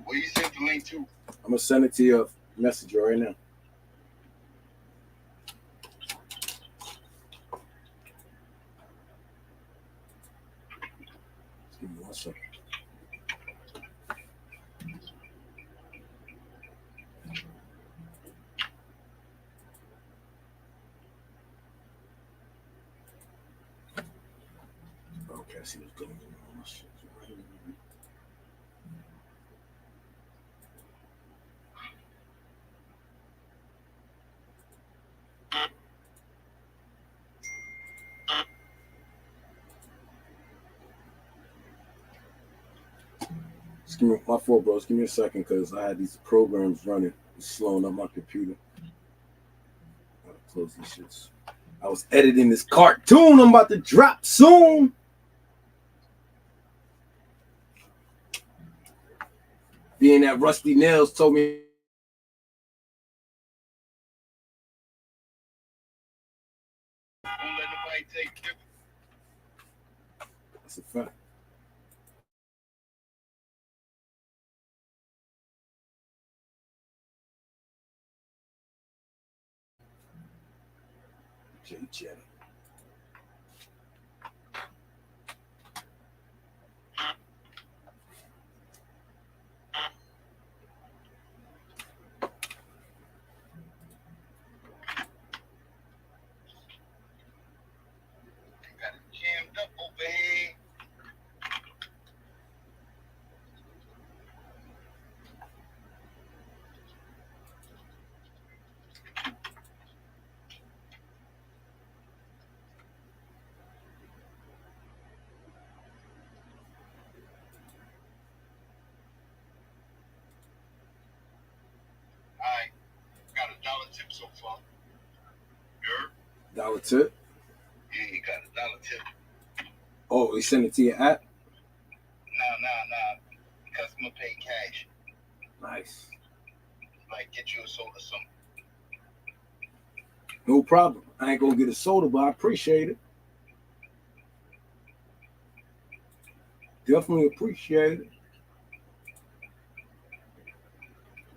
Where you sent the link to? I'm gonna send it to your messenger right now. Give me 1 second. Okay, I see what's going on. Just give me my fault, bros. Give me a second because I had these programs running. It's slowing up my computer. Gotta close these shits. I was editing this cartoon I'm about to drop soon. Being that Rusty Nails told me. Don't let nobody take it. That's a fact. J. Got it jammed up over here. Alright. Got $1 tip so far. Dollar tip? Yeah, he got $1 tip. Oh, he sent it to your app? Nah. Customer pay cash. Nice. Like, get you a soda or something. No problem. I ain't gonna get a soda, but I appreciate it. Definitely appreciate it.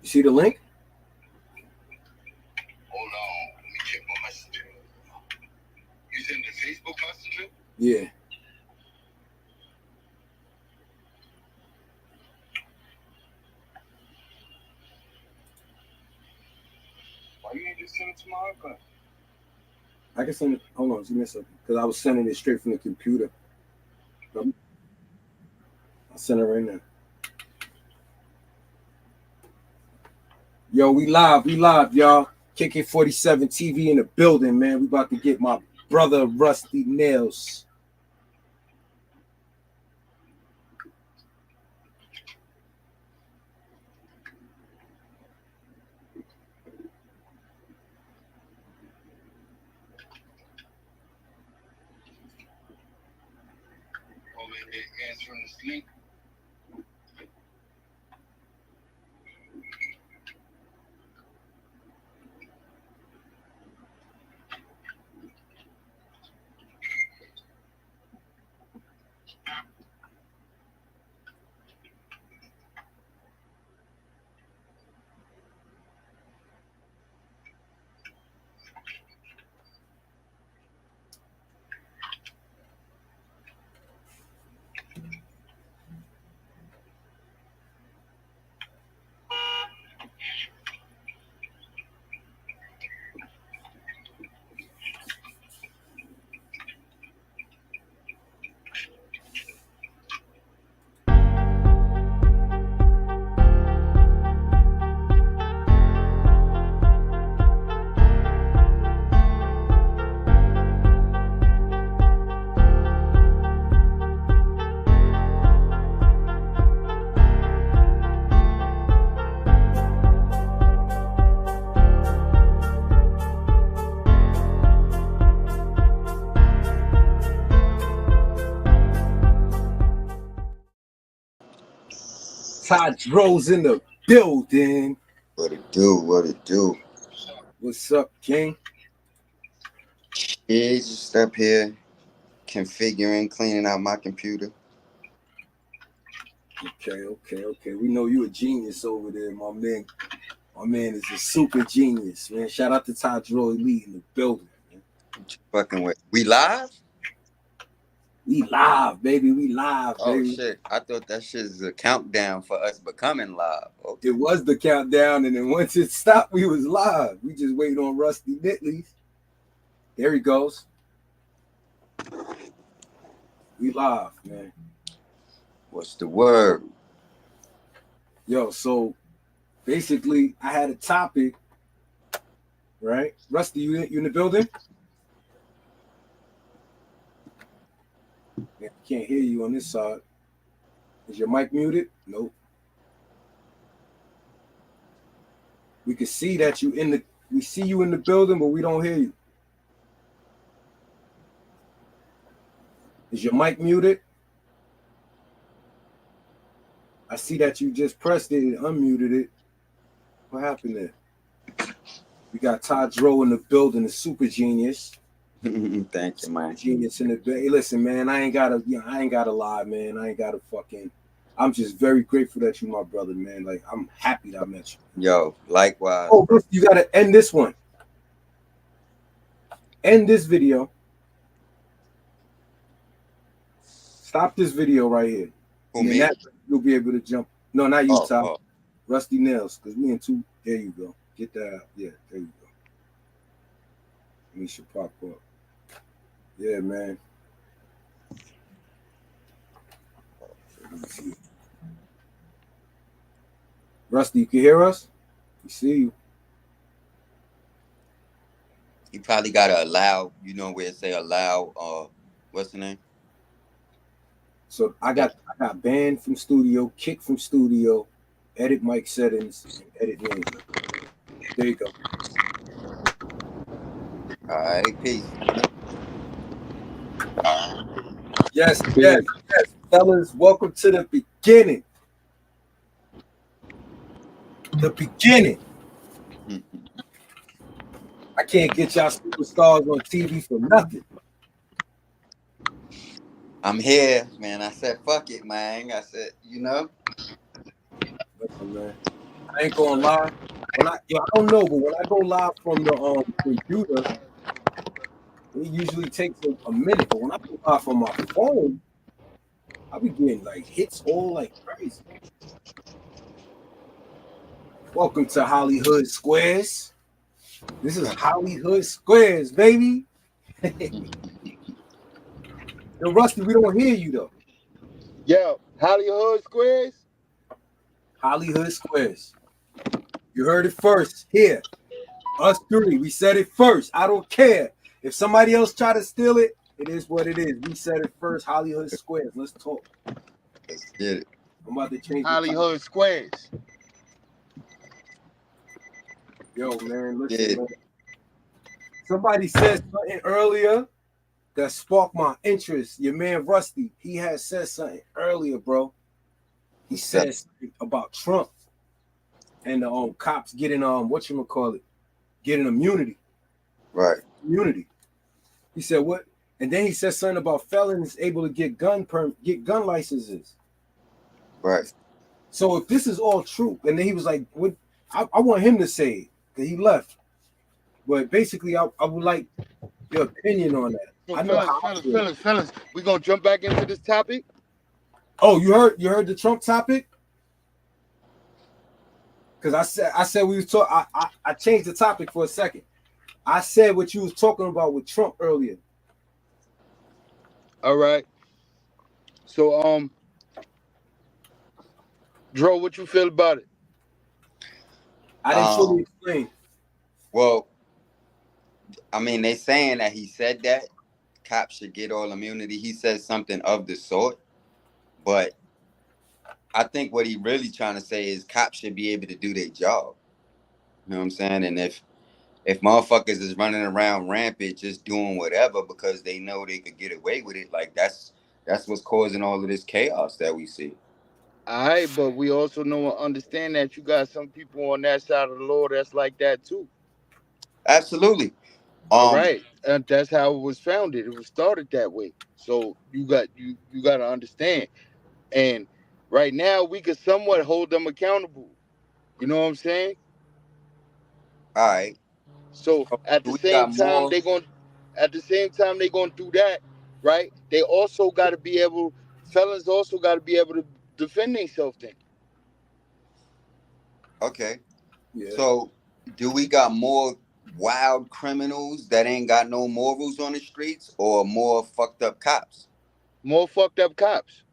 You see the link? Hold on. Let me check my messenger. You send the Facebook messenger? Yeah. Why you ain't just send it to my iPad? I can send it. Hold on, give me a second. Because I was sending it straight from the computer. I'll send it right now. Yo, we live, y'all. kk47 TV in the building, man. We about to get my brother Rusty Nails. Over here answering the sleep. Tadro's in the building. What it do? What's up, King? Yeah, just up here configuring, cleaning out my computer. Okay. We know you a genius over there, my man. My man is a super genius, man. Shout out to Todd Droy Lee in the building, man. Fucking with. We live? We live, baby. We live, Oh baby. shit! I thought that shit is a countdown for us becoming live. Okay. It was the countdown, and then once it stopped, we was live. We just waited on Rusty Nitley's. There he goes. We live, man. What's the word? Yo, so basically, I had a topic, right? Rusty, you in the building? Yeah, I can't hear you on this side. Is your mic muted? Nope. We can see that we see you in the building, but we don't hear you. Is your mic muted? I see that you just pressed it and unmuted it. What happened there? We got Todd Dro in the building, the super genius. Thank you, man. Genius in the hey, listen, man. I ain't gotta lie, man. I ain't gotta fucking. I'm just very grateful that you my brother, man. Like I'm happy that I met you. Yo, likewise. Oh, you gotta end this one. End this video. Stop this video right here. Who, me? You'll be able to jump. No, not you, Todd. Oh. Rusty Nails, because we in two. There you go. Get that out. Yeah, there you go. We should pop up. Yeah, man. Rusty, you can hear us? We see you. You probably gotta allow, you know where it say allow, what's the name? So I got banned from studio, kicked from studio, edit mic settings, and edit name. There you go. All right, peace. Yes, fellas, welcome to the beginning. The beginning. I can't get y'all superstars on TV for nothing. I'm here, man. I said, fuck it, man. I said, you know. Listen, man. I ain't gonna lie. I don't know, but when I go live from the computer, it usually takes a minute. But when I go live from my phone, I be getting like hits all like crazy. Welcome to HollyHood Squares. This is HollyHood Squares, baby. Yo, Rusty, we don't hear you though. Yo, HollyHood Squares? HollyHood Squares. You heard it first here. Us three, we said it first. I don't care. If somebody else try to steal it, it is what it is. We said it first. HollyHood Squares. Let's talk. Let's get it. I'm about to change HollyHood Squares. Yo, man, listen, man. Somebody said something earlier that sparked my interest. Your man Rusty, he had said something earlier, bro. He said something about Trump and the cops getting getting immunity. Right. Immunity. He said what? And then he said something about felons able to get gun licenses. Right. So if this is all true, and then he was like, "What?" I want him to say it because he left. But basically, I would like your opinion on that. So fellas, we gonna jump back into this topic. Oh, you heard the Trump topic? Because I said we was talking. I changed the topic for a second. I said what you was talking about with Trump earlier. All right. So Dro, what you feel about it? I didn't fully explain. Well, I mean, they saying that he said that cops should get all immunity. He said something of the sort, but I think what he really trying to say is cops should be able to do their job. You know what I'm saying? And if motherfuckers is running around rampant just doing whatever because they know they could get away with it, like that's what's causing all of this chaos that we see. All right, but we also know and understand that you got some people on that side of the law that's like that too. Absolutely. All right, and that's how it was founded. It was started that way. So you got to understand. And Right now, we could somewhat hold them accountable. You know what I'm saying? All right. So So at do the we same got time more? they going at the same time they gonna do that, right? They also got to be able, fellas also got to be able to defend themselves. Then Okay. Yeah. So do we got more wild criminals that ain't got no morals on the streets, or more fucked up cops? more fucked up cops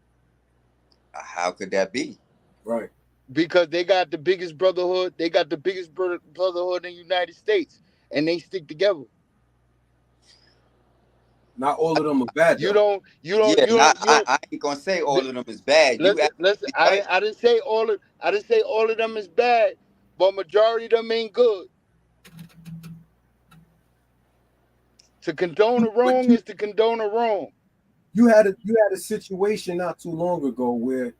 How could that be? Right. because they got the biggest brotherhood. They got the biggest brotherhood in the United States, and they stick together. Not all of them are bad You though. don't. You don't. Yeah, You not don't. You I, don't. I ain't gonna say all of them is bad. You Listen. Listen. absolutely right. I didn't say all of. I didn't say all of them is bad, but majority of them ain't good. To condone a But wrong is to condone a wrong. you had a situation not too long ago where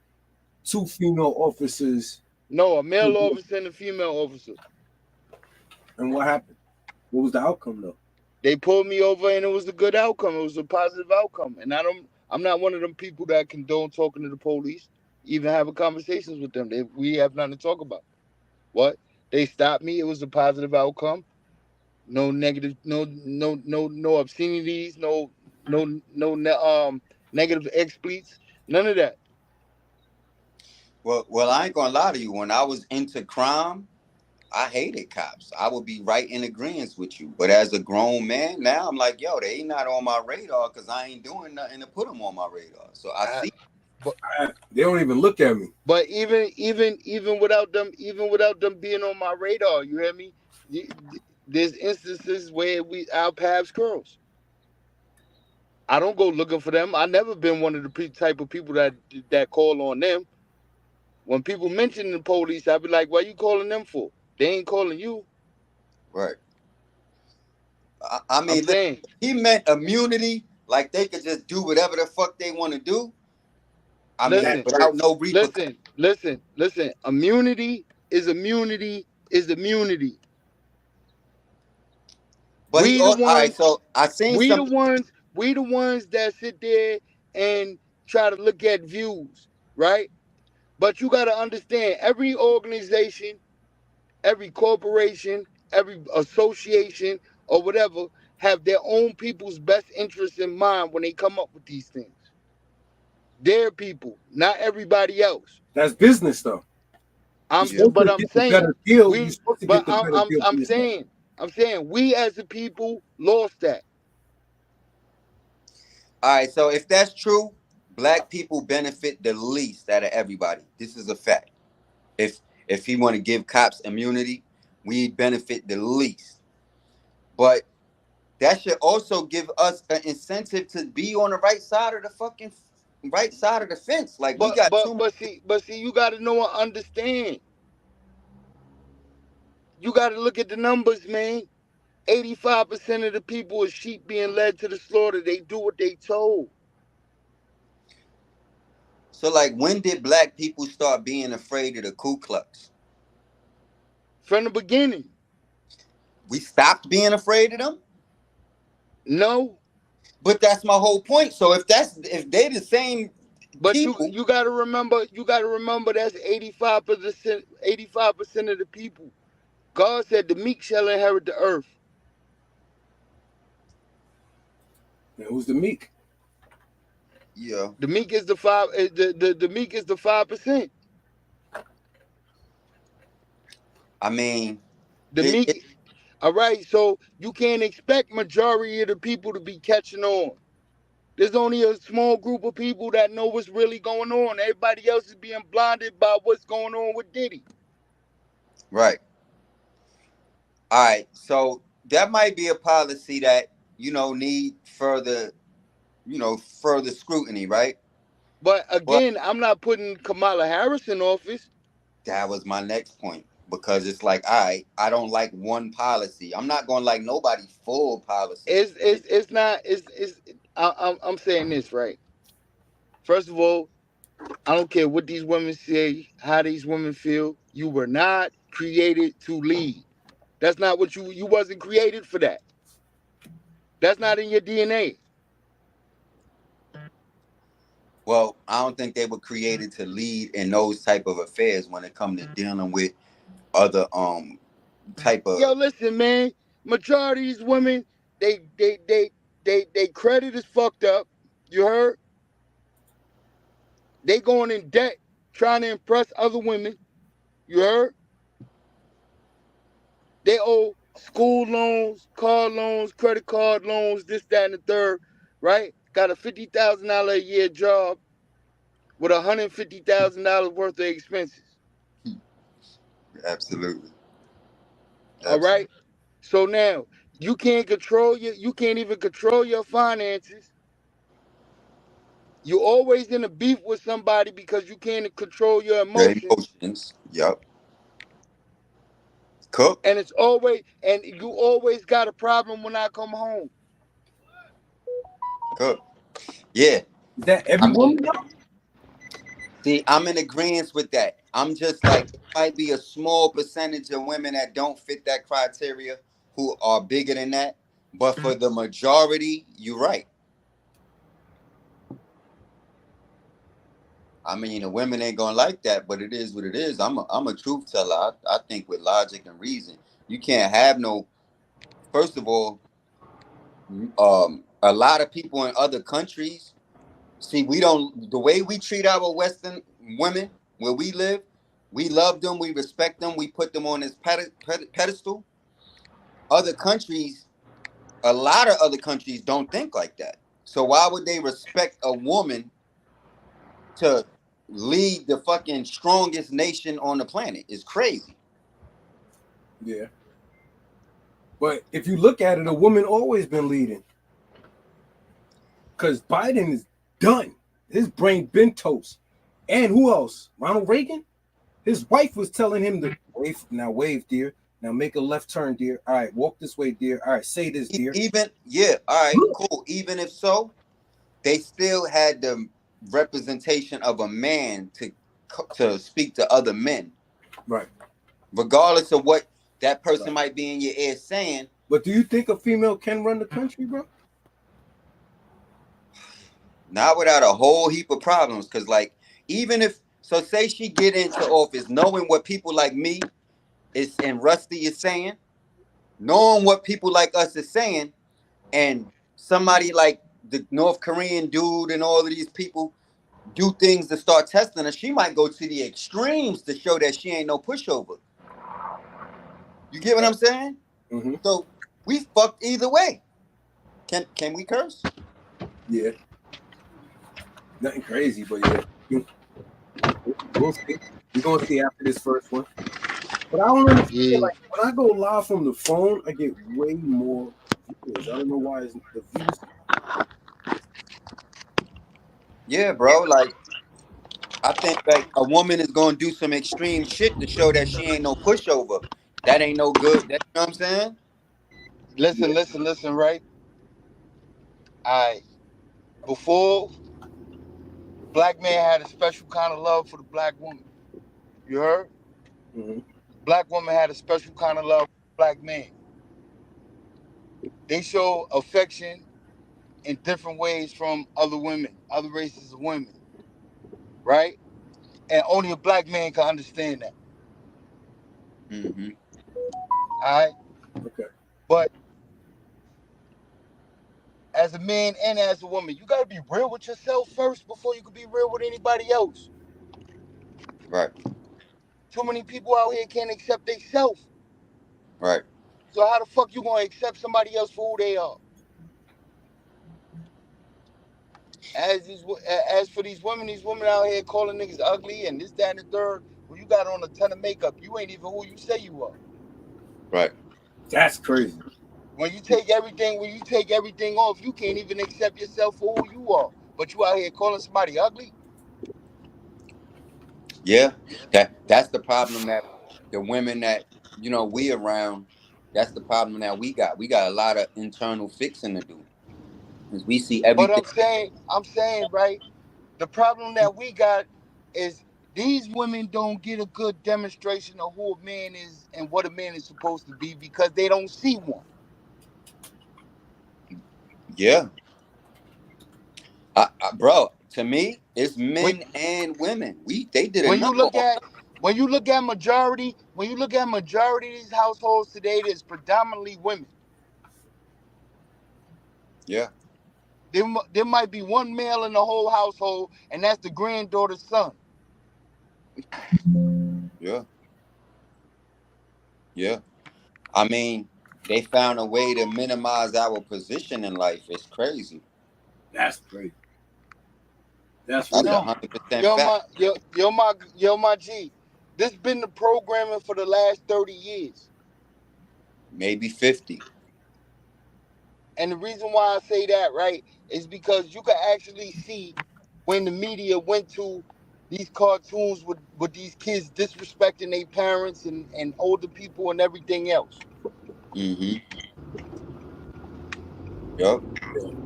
two female officers, No, a male officer and a female officer. and what happened? What was the outcome though? They pulled me over and it was a good outcome. It was a positive outcome. And I'm not one of them people that condone talking to the police, even having conversations with them. We have nothing to talk about. What? They stopped me. It was a positive outcome. No negative, no obscenities, no negative expleits, none of that. Well, I ain't gonna lie to you. When I was into crime, I hated cops. I would be right in agreement with you. But as a grown man, now I'm like, yo, they not on my radar because I ain't doing nothing to put them on my radar. So I I, see. but They don't even look at me. but even without them being on my radar, you hear me? There's instances where our paths cross. I don't go looking for them. I never been one of the type of people that call on them. When people mention the police, I be like, "What you calling them for? They ain't calling you." Right. I I'm mean, listen, saying, if he meant immunity, like they could just do whatever the fuck they want to do. I mean, listen, That's great. without no repercussions. listen. Immunity is immunity is immunity. But We the all right. ones, So I seen something. we the ones that sit there and try to look at views, right? But you got to understand, every organization, every corporation, every association, or whatever, have their own people's best interests in mind when they come up with these things. Their people, not everybody else. That's business though. You're Yeah. supposed But to I'm get the saying better deal. You're we, supposed to but get the better deal for yourself. I'm saying we as a people lost that. All right. So if that's true, black people benefit the least out of everybody. This is a fact. If if he want to give cops immunity, we benefit the least. But that should also give us an incentive to be on the right side of the fucking right side of the fence. Like we got too much. But see, you got to know and understand. You got to look at the numbers, man. 85% of the people is sheep being led to the slaughter. They do what they told So like, when did black people start being afraid of the Ku Klux? from the beginning. We stopped being afraid of them. No, But that's my whole point. So if they the same but people, you got to remember that's 85%, 85% of the people. God said the meek shall inherit the earth. And who's the meek? yeah. The meek is the five. The meek is the 5%. I mean, The it meek. All right. So you can't expect majority of the people to be catching on. There's only a small group of people that know what's really going on. Everybody else is being blinded by what's going on with Diddy. right. All right. So that might be a policy that need further further scrutiny, right? But But again, I'm not putting Kamala Harris in office. that was my next point, because it's like, all right, I don't like one policy. I'm not going to like nobody full policy. It's not. I'm saying this right. First of all, I don't care what these women say, how these women feel. You were not created to lead. That's not what you wasn't created for that. That's not in your DNA. Well, I don't think they were created to lead in those type of affairs when it comes to dealing with other type of. Yo, listen, man. Majority of these women, they credit is fucked up. You heard? They going in debt trying to impress other women. You heard? They owe school loans, car loans, credit card loans, this, that, and the third, right? Got a $50,000 a year job with $150,000 worth of expenses. Absolutely. All Absolutely. right. So now you can't even control your finances. You're always in a beef with somebody because you can't control your Your emotions. emotions. Yup. Cook. And you always got a problem when I come home. Cook. Yeah. Is that I every mean, woman though? see, I'm in agreement with that. I'm just like, it might be a small percentage of women that don't fit that criteria who are bigger than that. But for the majority, you're right. I mean, the women ain't gonna like that, but it is what it is. I'm a truth teller. I think with logic and reason. You can't have no. First of all, a lot of people in other countries. See, we don't. The way we treat our Western women where we live, we love them, we respect them, we put them on this pedestal. Other countries, a lot of other countries don't think like that. So why would they respect a woman to lead the fucking strongest nation on the planet? It's crazy. Yeah. But if you look at it, a woman always been leading. Because Biden is done. His brain been toast. And who else? Ronald Reagan? His wife was telling him to wave, now wave, dear. Now make a left turn, dear. All right, walk this way, dear. All right, say this, dear. Even yeah, all right, cool. Even if so, they still had the representation of a man to speak to other men, Right. regardless of what that person Right. might be in your ear saying. But do you think a female can run the country, bro? Not without a whole heap of problems, because like even if so, say she get into office knowing what people like me is and Rusty is saying, knowing what people like us is saying, and somebody like the North Korean dude and all of these people do things to start testing her, she might go to the extremes to show that she ain't no pushover. You get what I'm saying? Mm-hmm. So we fucked either way. Can we curse? Yeah. Nothing crazy, but yeah. We'll see. We're gonna see after this first one. But I don't understand. Yeah. Like when I go live from the phone, I get way more viewers. I don't know why it's the views. Yeah, bro. Like I think like a woman is gonna do some extreme shit to show that she ain't no pushover. That ain't no good. That, you know what I'm saying? Listen, right? I before black man had a special kind of love for the black woman. You heard? Mm-hmm. Black woman had a special kind of love for the black man. They show affection in different ways from other women, other races of women, right? And only a black man can understand that. Mm-hmm. All right. Okay. But as a man and as a woman, you gotta be real with yourself first before you can be real with anybody else. Right. Too many people out here can't accept themselves. Right. So how the fuck you gonna accept somebody else for who they are? As for these women out here calling niggas ugly and this, that, and the third. When you got on a ton of makeup, you ain't even who you say you are. Right. That's crazy. When you take everything off, you can't even accept yourself for who you are. But you out here calling somebody ugly? Yeah. That's the problem that the women that we around. That's the problem that we got. We got a lot of internal fixing to do because we see But everything. I'm saying, right? The problem that we got is these women don't get a good demonstration of who a man is and what a man is supposed to be because they don't see one. Yeah. Bro, To me, it's When men and women. They did a when you number look on at majority of these households today, there's predominantly women. Yeah, There might be one male in the whole household, and that's the granddaughter's son. yeah, yeah. I mean, they found a way to minimize our position in life. It's crazy. That's crazy. That's That's really Yo, 100% fact. yo, my G. This been the programming for the last 30 years. Maybe 50. And the reason why I say that, right, is because you can actually see when the media went to these cartoons with these kids disrespecting their parents and older people and everything else. Mm-hmm. Yep.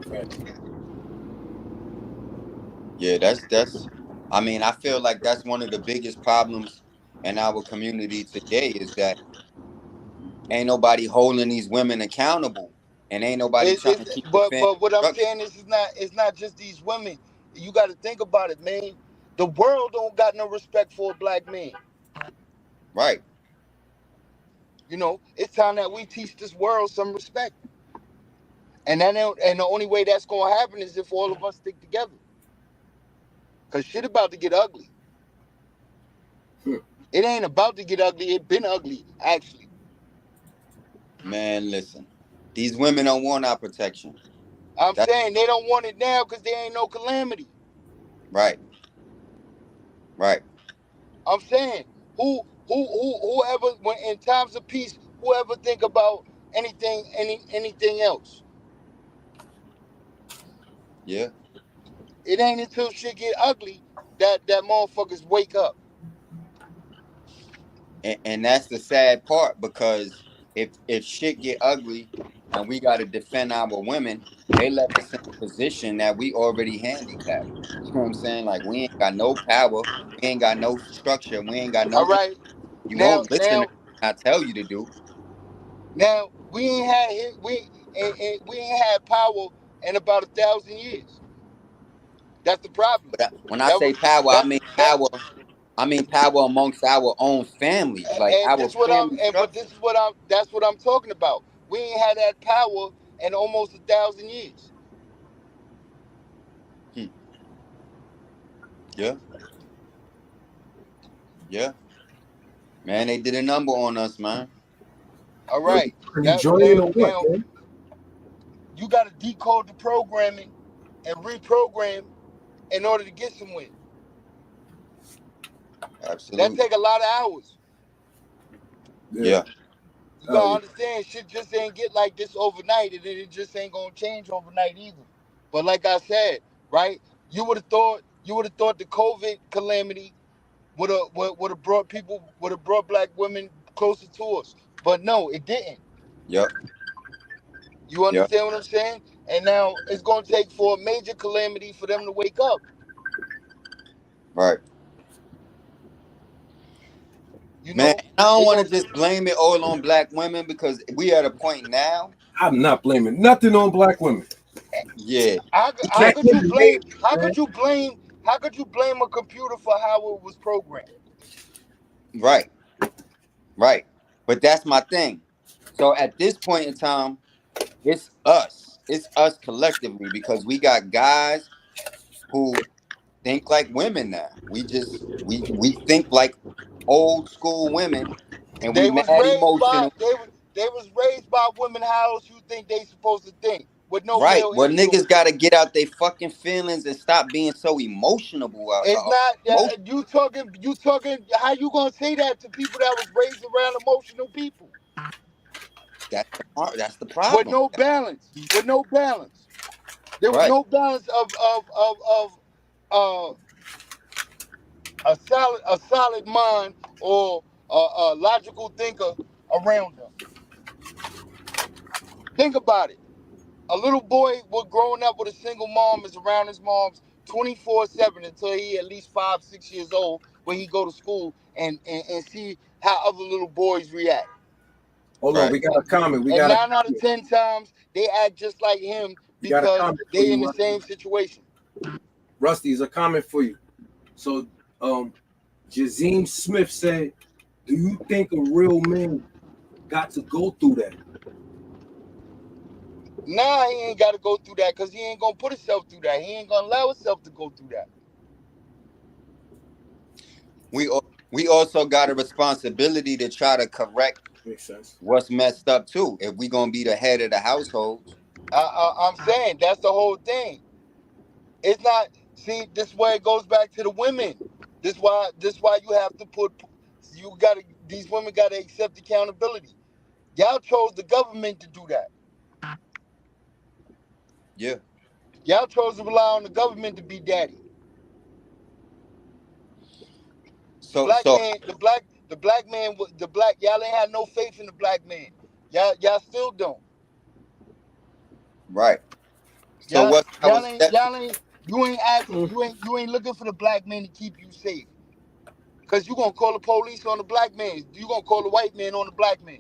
fact. Yeah, that's I mean, I feel like that's one of the biggest problems in our community today is that ain't nobody holding these women accountable and ain't nobody trying to keep the family But what I'm structure. saying is it's not just these women. You got to think about it, man. The world don't got no respect for a black man. Right. You know, it's time that we teach this world some respect. And the only way that's gonna happen is if all of us stick together. Cause shit about to get ugly. Hmm. It ain't about to get ugly. It been ugly, actually. Man, listen. These women don't want our protection. I'm That's saying they don't want it now because there ain't no calamity. right. Right. I'm saying whoever when in times of peace, whoever think about anything else. Yeah. It ain't until shit get ugly that motherfuckers wake up. And that's the sad part because if shit get ugly and we got to defend our women, they left us in a position that we already handicapped. You know what I'm saying? Like we ain't got no power, we ain't got no structure, we ain't got All no. right. You Now won't listen to now what I tell you to do. now we ain't had we ain't had power in about 1,000 years. That's the problem. But when I That was say power, I that mean that power. I mean power amongst our own families, like and our this what I'm family and but structure. this is what I'm that's what I'm talking about. We ain't had that power in almost 1,000 years. Hmm. Yeah, yeah, man, they did a number on us, man. All Yo, right. you Now enjoy it now or what, now man? you gotta decode the programming and reprogram in order to get somewhere. That Absolutely. take a lot of hours. Yeah. Yeah, You Hell gotta yeah. understand shit just ain't get like this overnight and it just ain't gonna change overnight either. But like I said, right, you would have thought the COVID calamity would have brought black women closer to us. But no, it didn't. yep, You yep, understand what I'm saying? And now it's gonna take for a major calamity for them to wake up. right. You Man, know, I don't it want to gonna just blame it all on black women because we at a point now. I'm not blaming nothing on black women. Yeah, we how can't. Black could you women blame made it, man. how could you blame a computer for how it was programmed? Right, right. But that's my thing. So at this point in time, it's us. It's us collectively because we got guys who think like women now. We think like old school women, and we They was mad raised by emotional. they was raised by women. How else you think they supposed to think with no Right. male Well, niggas got influence? to get out their fucking feelings and stop being so emotional. It's not Emotion. you talking. How you gonna say that to people that was raised around emotional people That's the with problem. no balance? With no balance, there was Right. no balance of a solid mind or a logical thinker around them. Think about it. A little boy was growing up with a single mom is around his mom's 24/7 until he at least 5, 6 years old when he go to school and see how other little boys react. Hold on, Right. we got a comment. We And got a 9 out of 10 times they act just like him we got a because comment for they in you, the Ronnie. same situation. Rusty, is a comment for you. So, Jazim Smith said, "Do you think a real man got to go through that?" Nah, he ain't got to go through that because he ain't gonna put himself through that. He ain't gonna allow himself to go through that. We also got a responsibility to try to correct Makes sense. what's messed up too. If we gonna be the head of the households, I'm saying that's the whole thing. It's not. See, this is where it goes back to the women. This why you have to put. You gotta. These women gotta accept accountability. Y'all chose the government to do that. yeah. Y'all chose to rely on the government to be daddy. The So black so man, the black man, the black. Y'all ain't had no faith in the black man. Y'all still don't. right. So Y'all, what's our y'all ain't, steps? y'all ain't. You ain't asking. Mm. You ain't looking for the black man to keep you safe. Cause you gonna call the police on the black man. You gonna call the white man on the black man.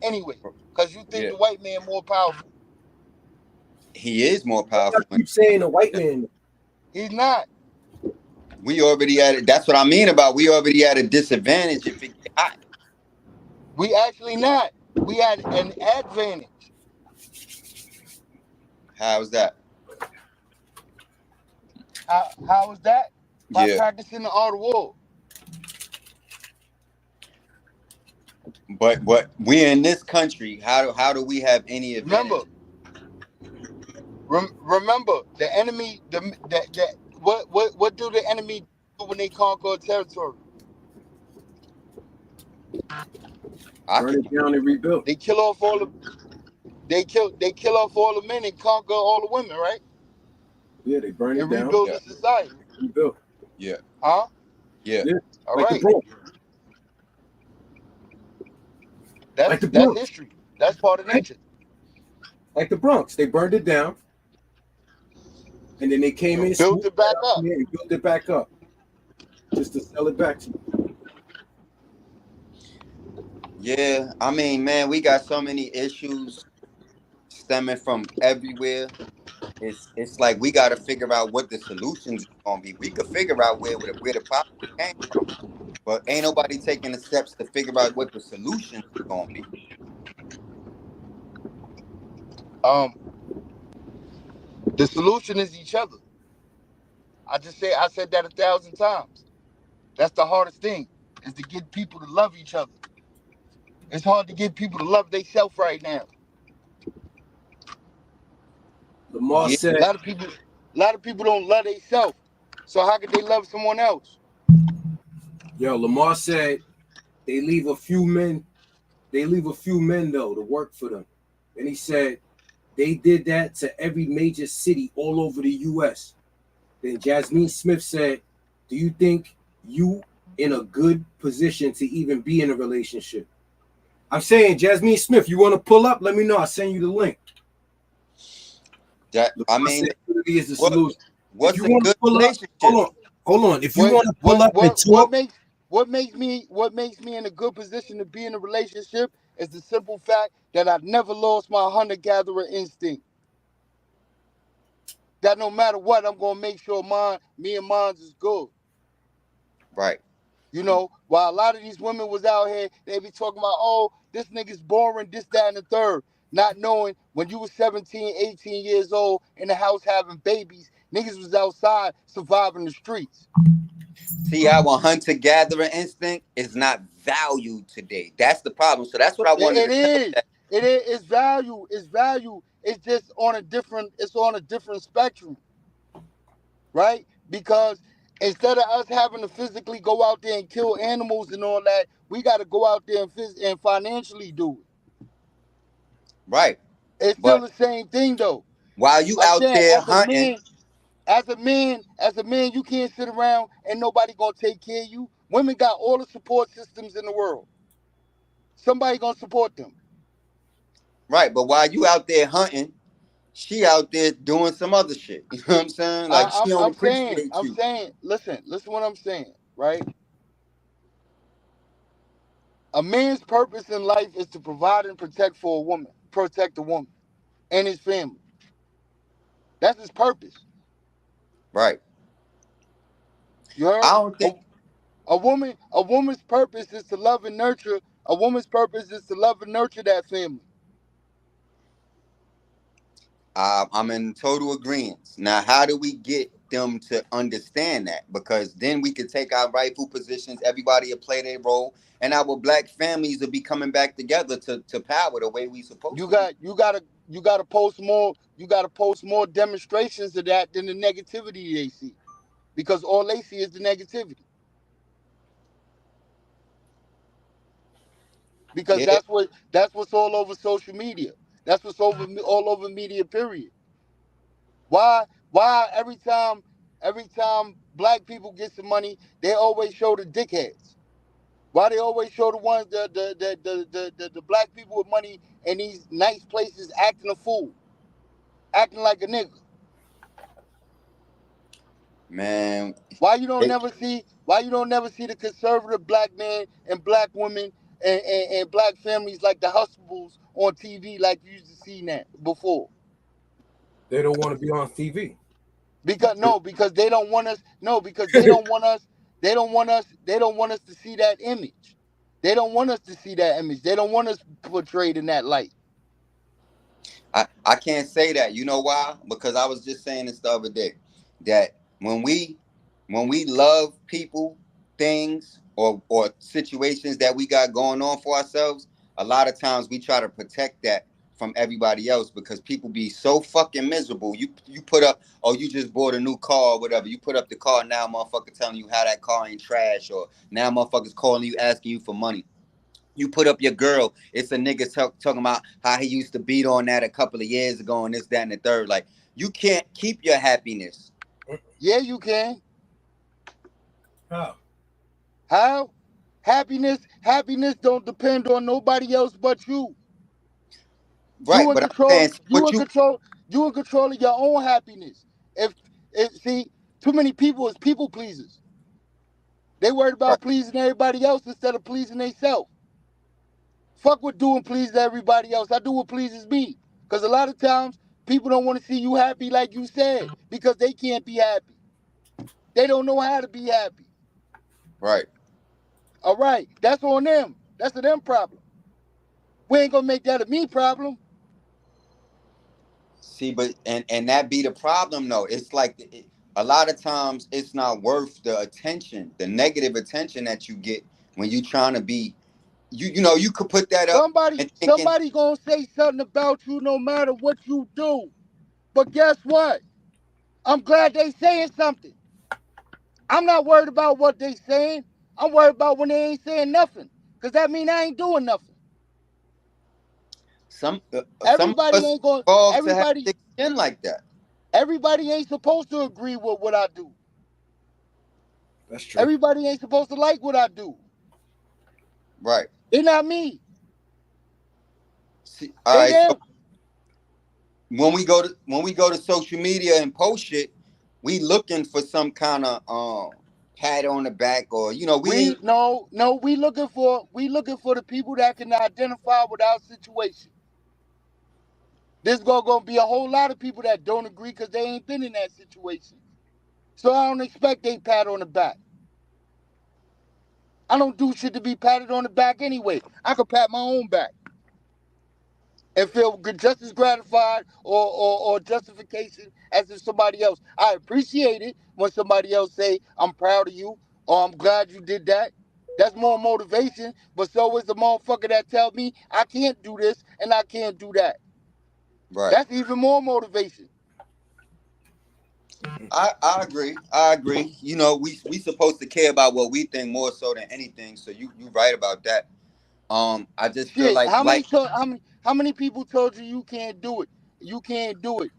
Anyway, because you think Yeah, the white man more powerful. he is more Why y'all powerful. keep saying a white man? He's not. We already at it. That's what I mean about we already at a disadvantage if it get hot. We actually not. We had an advantage. How's that? How is that? By Yeah, practicing the art of war. but we're in this country. How do we have any Remember, advantage? remember the enemy. What do the enemy do when they conquer a territory? Burn it Occupy. down and rebuild. They kill off all the. They kill off all the men and conquer all the women, right? Yeah, they burn it And down, rebuild Yeah, the society. rebuild. yeah, Huh? yeah. Yeah, All like the right. Bronx, like the That's Bronx, history. That's part of right? nature. Like the Bronx. They burned it down, and then they came in, And built swooped it right back out up. there, and built it back up just to sell it back to you. Yeah, I mean, man, we got so many issues stemming from everywhere. It's like we got to figure out what the solutions is gonna be. We could figure out where the problem came from, but ain't nobody taking the steps to figure out what the solutions is gonna be. Um, the solution is each other. I said that 1,000 times. That's the hardest thing, is to get people to love each other. It's hard to get people to love themselves right now. Lamar Yeah, said, A lot of people don't love themselves. So how could they love someone else? "Yo, Lamar said they leave a few men. They leave a few men though to work for them." And he said they did that to every major city all over the U.S. Then Jasmine Smith said, "Do you think you in a good position to even be in a relationship?" I'm saying, Jasmine Smith, you want to pull up? Let me know. I'll send you the link. that I LeBron mean, said unity is the what solution. If what's you a want to good pull up, relationship? hold on. If you What want to pull what up and what what talk, makes what makes me in a good position to be in a relationship is the simple fact that I've never lost my hunter gatherer instinct. That no matter what, I'm gonna make sure me and mine is good. Right, While a lot of these women was out here, they be talking about, oh, this nigga's boring, this, that, and the third. Not knowing when you was 17, 18 years old in the house having babies, niggas was outside surviving the streets. see, our hunter gatherer instinct is not valued today. That's the problem. So that's what I wanted It to tell is. you. It is. It's value. It's value. It's just on a different. It's on a different spectrum, right? Because instead of us having to physically go out there and kill animals and all that, we got to go out there and financially do it. Right, It's still but the same thing though. while you I'm out saying there hunting, as a man, you can't sit around and nobody gonna take care of you. Women got all the support systems in the world. Somebody gonna support them. right? But while you out there hunting, she out there doing some other shit. You know what I'm saying? Like I, she I'm don't I'm saying appreciate I'm you. saying listen what I'm saying, right? A man's purpose in life is to provide and protect a woman and his family. That's his purpose. Right. You heard? I don't think A woman's purpose is to love and nurture. A woman's purpose is to love and nurture that family. I'm in total agreement. Now, how do we get them to understand that? Because then we could take our rightful positions, everybody will play their role, and our black families will be coming back together to power the way we supposed You to be. got you got to post more. You got to post more demonstrations of that than the negativity they see, because all they see is the negativity. Because Yeah, that's what's all over social media. That's what's all over media. Period. Why every time black people get some money, they always show the dickheads. Why they always show the ones the black people with money in these nice places acting a fool, acting like a nigga. man. It, Why you don't never see the conservative black man and black women and black families like the Hustables on TV like you used to see that before? They don't want to be on TV. Because they don't want us. No, because they don't want us to see that image. They don't want us to see that image. They don't want us portrayed in that light. I can't say that. You know why? Because I was just saying this the other day that when we love people, things, or situations that we got going on for ourselves, a lot of times we try to protect that from everybody else because people be so fucking miserable. You put up, oh, you just bought a new car or whatever. You put up the car, now motherfucker telling you how that car ain't trash, or now motherfuckers calling you asking you for money. You put up your girl, it's a nigga talking about how he used to beat on that a couple of years ago and this, that, and the third. Like, you can't keep your happiness. Yeah, you can. How? How? Happiness don't depend on nobody else but you. Right, but I'm saying so You what in you control. You in control of your own happiness. If see, too many people is people pleasers. They worried right, about pleasing everybody else instead of pleasing themselves. Fuck with doing please everybody else. I do what pleases me. Because a lot of times people don't want to see you happy like you said because they can't be happy. They don't know how to be happy. right. All right, that's on them. That's a them problem. We ain't gonna make that a me problem. See, but and that be the problem though. It's like a lot of times it's not worth the attention, the negative attention that you get when you trying to be. You know you could put that up and thinking, Somebody gonna say something about you no matter what you do. But guess what? I'm glad they saying something. I'm not worried about what they saying. I'm worried about when they ain't saying nothing. Cause that mean I ain't doing nothing. some of Everybody us ain't going evolved to have everybody thick skin like that. everybody ain't supposed to agree with what I do. That's true. Everybody ain't supposed to like what I do. Right. They not me. See, all They right. So them. when we go to social media and post shit, we looking for some kind of pat on the back, or we We ain't no, we looking for the people that can identify with our situation. There's gonna be a whole lot of people that don't agree because they ain't been in that situation. So I don't expect they pat on the back. I don't do shit to be patted on the back anyway. I could pat my own back and feel just as gratified or justification as if somebody else. I appreciate it when somebody else say, I'm proud of you or I'm glad you did that. That's more motivation, but so is the motherfucker that tell me I can't do this and I can't do that. right. That's even more motivation. I agree. I agree. We supposed to care about what we think more so than anything. So you right about that. I just feel Shit, like how many people told you you can't do it? You can't do it.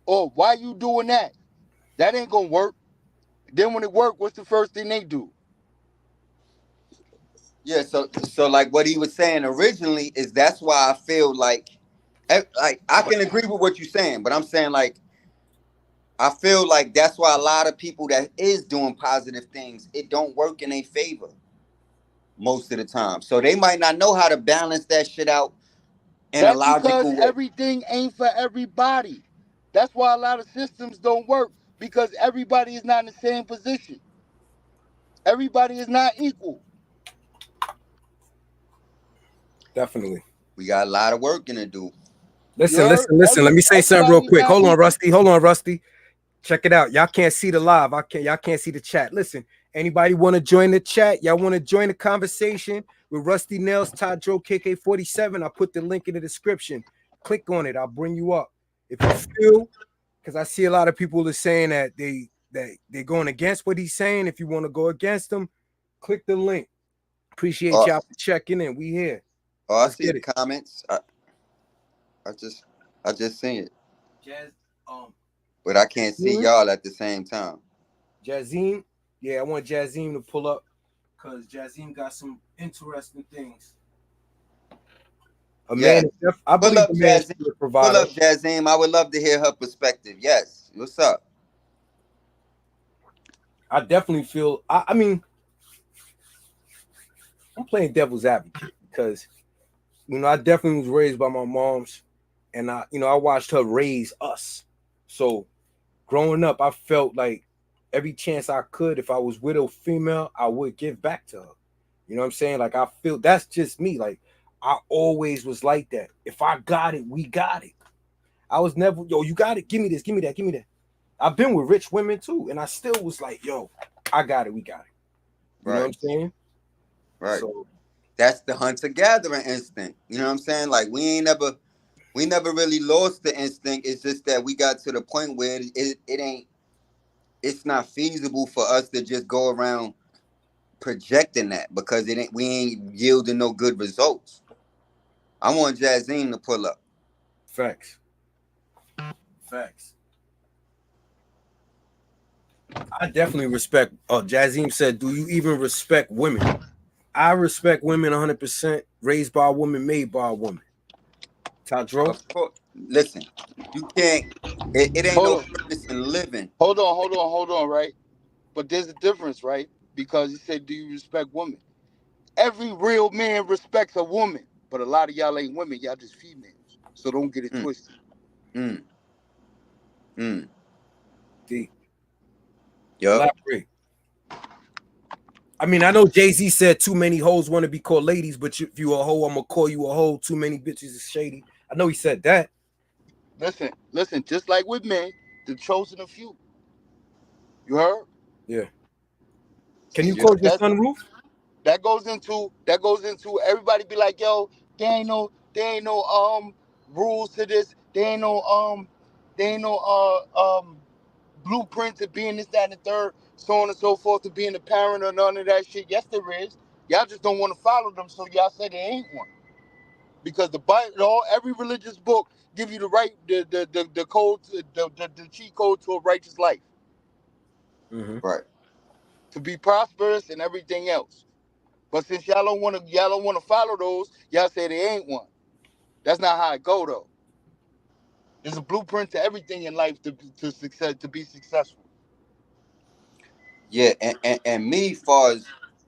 Or why you doing that? That ain't gonna work. Then when it work, what's the first thing they do? yeah. So like what he was saying originally is that's why I feel like I can agree with what you're saying, but I'm saying like I feel like that's why a lot of people that is doing positive things, it don't work in their favor most of the time. So they might not know how to balance that shit out in a That's because logical way. everything ain't for everybody. That's why a lot of systems don't work because everybody is not in the same position. Everybody is not equal. Definitely. We got a lot of work to do. Listen. Let me say something real Everybody's quick. not Hold on, equal. Rusty. Check it out. Y'all can't see the live. Y'all can't see the chat. Listen, anybody want to join the chat? Y'all want to join the conversation with Rusty Nails, Tadro, KK47? I put the link in the description. Click on it. I'll bring you up. If you feel, because I see a lot of people are saying that they're going against what he's saying. If you want to go against him, click the link. Appreciate y'all for checking in. We here. I Let's see get the it. comments. I just seen it. Jazz, But I can't see y'all at the same time. Jazim, yeah, I want Jazim to pull up because Jazim got some interesting things. I believe the man should provide. Pull up Jazim. I would love to hear her perspective. Yes. What's up? I definitely feel. I mean, I'm playing devil's advocate because I definitely was raised by my mom's, and I watched her raise us. So growing up, I felt like every chance I could, if I was with a female, I would give back to her. You know what I'm saying? Like, I feel that's just me. Like, I always was like that. If I got it, we got it. I was never, yo, you got it. Give me this, give me that, give me that. I've been with rich women too, and I still was like, yo, I got it, we got it. You know what I'm saying? Right. So that's the hunter-gatherer instinct. You know what I'm saying? Like, we never really lost the instinct. It's just that we got to the point where it's not feasible for us to just go around projecting that because we ain't yielding no good results. I want Jazine to pull up. Facts. I definitely respect. Jazim said, "Do you even respect women?" I respect women 100%. Raised by a woman, made by a woman. Tadro? Of course. Listen, you can't. It ain't no purpose in living. Hold on, right? But there's a difference, right? Because he said, "Do you respect women?" Every real man respects a woman, but a lot of y'all ain't women. Y'all just females. So don't get it twisted. Deep. Yup. Elaborate. I mean, I know Jay-Z said too many hoes want to be called ladies, but if you a hoe, I'm gonna call you a hoe. Too many bitches is shady. I know he said that. Listen. Just like with men, the chosen a few. You heard? Yeah. Can you See, close your sunroof? that goes into everybody be like, yo, there ain't no rules to this. There ain't no blueprint to being this, that, and the third, so on and so forth, to being a parent or none of that shit. Yes, there is. Y'all just don't want to follow them, so y'all say there ain't one. Because the Bible, every religious book give you the right, the code, the cheat code to a righteous life, Right. to be prosperous and everything else. But since y'all don't want to follow those, y'all say there ain't one. That's not how it go though. There's a blueprint to everything in life to be successful. Yeah, and me, far as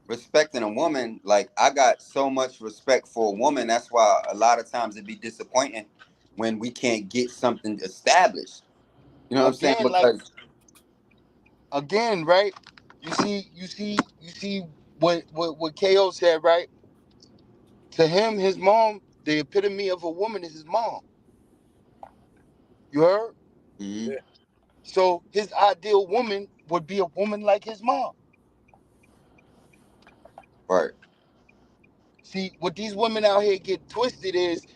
respecting a woman, like I got so much respect for a woman. That's why a lot of times it'd be disappointing when we can't get something established. You know what I'm saying? Again, Because right? You see what KO said, right? To him, his mom, the epitome of a woman is his mom. You heard? mm-hmm. So his ideal woman would be a woman like his mom. Right. See, what these women out here get twisted is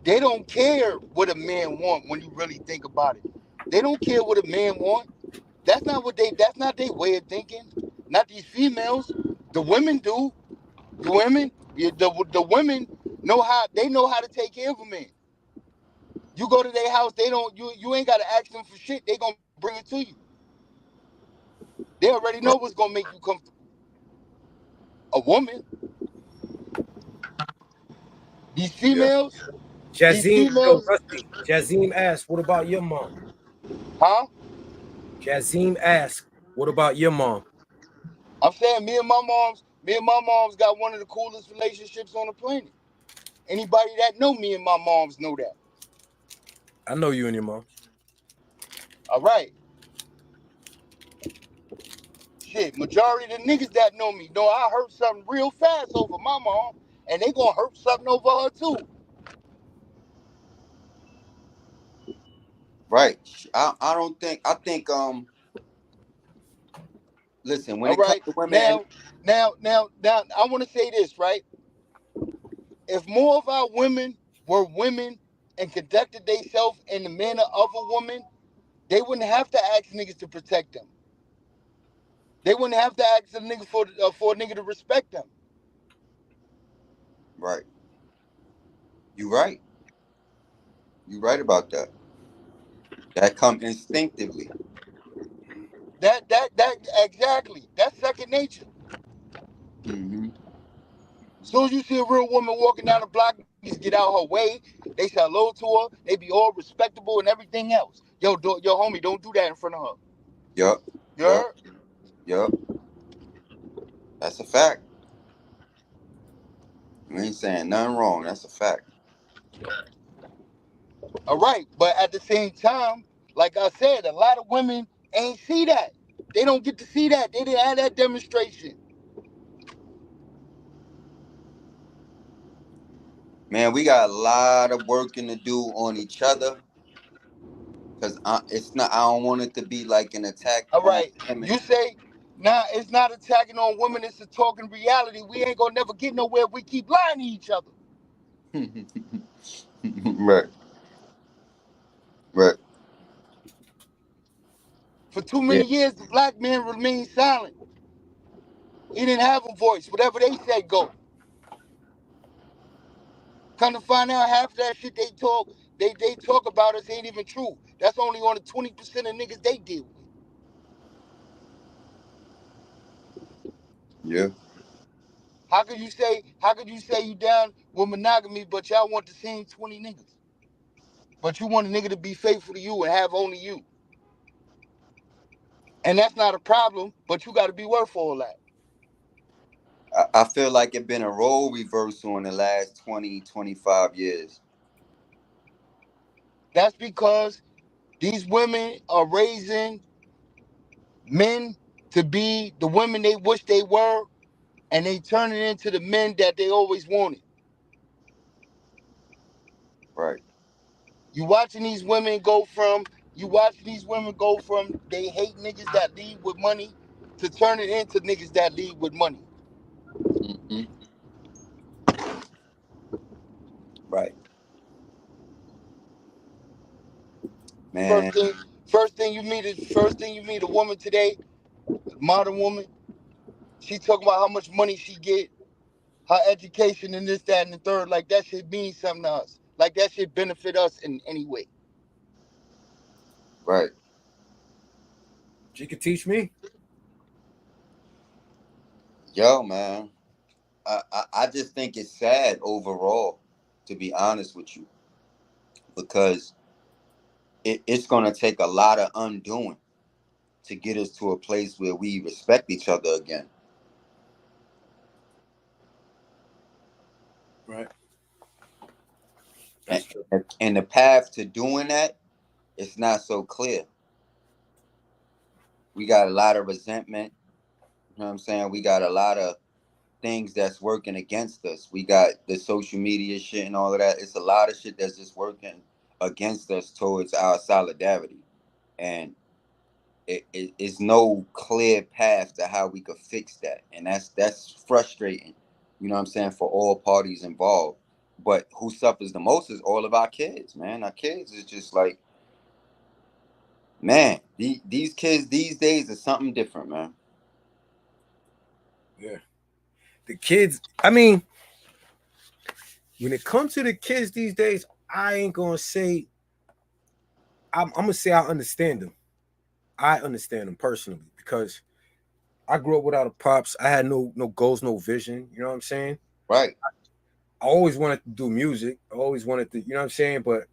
they don't care what a man want when you really think about it. They don't care what a man want. That's not their way of thinking. Not these females. The women do. The women know how to take care of a man. You go to their house, they don't you ain't gotta ask them for shit, they gonna bring it to you. They already know what's gonna make you comfortable. A woman, these Yeah. females, these Jazim, yo, females, Rusty. Jazim asked, what about your mom? huh? Jazim asked, what about your mom? I'm saying me and my mom's got one of the coolest relationships on the planet. Anybody that know me and my moms know that. I know you and your mom. All right. shit, majority of the niggas that know me know I hurt something real fast over my mom, and they gonna hurt something over her too. Right. I don't think. I think. Listen, when All it comes right. to women, and Now, I want to say this, right? If more of our women were women and conducted themselves in the manner of a woman, they wouldn't have to ask niggas to protect them. They wouldn't have to ask a nigga for a nigga to respect them. right, you right. You right about that. That come instinctively. That exactly. That's second nature. Mm-hmm. As soon as you see a real woman walking down the block, niggas get out her way. They say hello to her. They be all respectable and everything else. Yo, homie, don't do that in front of her. Yup. You Yup. heard? Yup. That's a fact. You ain't saying nothing wrong. That's a fact. All right, but at the same time, like I said, a lot of women ain't see that. They don't get to see that. They didn't have that demonstration. Man, we got a lot of working to do on each other because it's not. I don't want it to be like an attack All on right, women. you say, nah, it's not attacking on women. It's a talking reality. We ain't gonna never get nowhere if we keep lying to each other. Right. Right. For too Yeah. many years, the black man remained silent. He didn't have a voice. Whatever they said, go. Come to find out, half of that shit they talk about us ain't even true. That's only on the 20% of niggas they deal with. Yeah. How could you say you down with monogamy, but y'all want the same 20 niggas? But you want a nigga to be faithful to you and have only you. And that's not a problem, but you gotta be worth all that. I feel like it been a role reversal in the last 20, 25 years. That's because these women are raising men to be the women they wish they were, and they turning into the men that they always wanted. Right. You watching these women go from they hate niggas that lead with money to turning into niggas that lead with money. Hmm. Right. First Man. thing, first thing you meet a woman today, modern woman. She talking about how much money she get, her education, and this, that, and the third. Like that shit means something to us. Like that shit benefit us in any way. Right. She could teach me. Yo, man. I just think it's sad overall, to be honest with you, because it's going to take a lot of undoing to get us to a place where we respect each other again. Right. And, That's true. and the path to doing that, it's not so clear. We got a lot of resentment. You know what I'm saying? We got a lot of things that's working against us. We got the social media shit and all of that. It's a lot of shit that's just working against us towards our solidarity. And it's no clear path to how we could fix that. And that's frustrating, you know what I'm saying, for all parties involved. But who suffers the most is all of our kids, man. Our kids is just like, man, these kids these days is something different, man. Yeah. The kids, I mean, when it comes to the kids these days, I ain't gonna say I'm gonna say I understand them. I understand them personally because I grew up without a pops. I had no goals, no vision. You know what I'm saying? Right. I always wanted to do music. I always wanted to, you know what I'm saying? But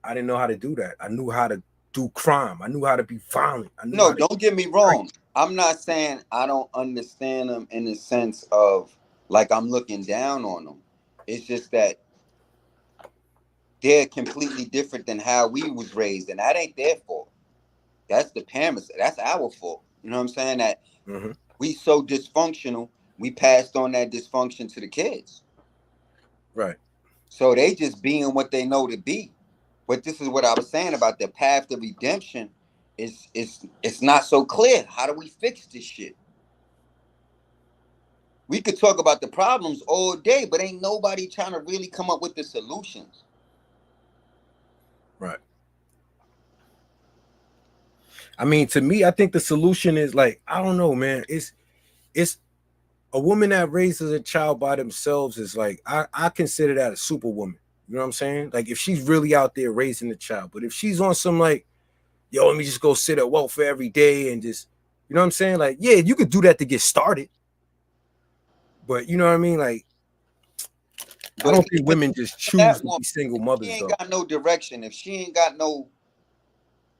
I didn't know how to do that. I knew how to do crime. I knew how to be violent. I knew No, how to don't get me fight. wrong. I'm not saying I don't understand them in the sense of like I'm looking down on them. It's just that they're completely different than how we was raised, and that ain't their fault. That's the parents. That's our fault. You know what I'm saying? That Mm-hmm. we so dysfunctional, we passed on that dysfunction to the kids. Right. So they just being what they know to be. But this is what I was saying about the path to redemption is it's not so clear. How do we fix this shit? We could talk about the problems all day, but ain't nobody trying to really come up with the solutions. Right. I mean, to me, I think the solution is like, I don't know, man. It's a woman that raises a child by themselves is like, I consider that a superwoman. You know what I'm saying? Like if she's really out there raising the child, but if she's on some like, yo, let me just go sit at welfare every day and just, you know what I'm saying? Like, yeah, you could do that to get started. But you know what I mean? Like, I But don't think even women just choose that to woman, be single she mothers ain't though. got no direction. If she ain't got no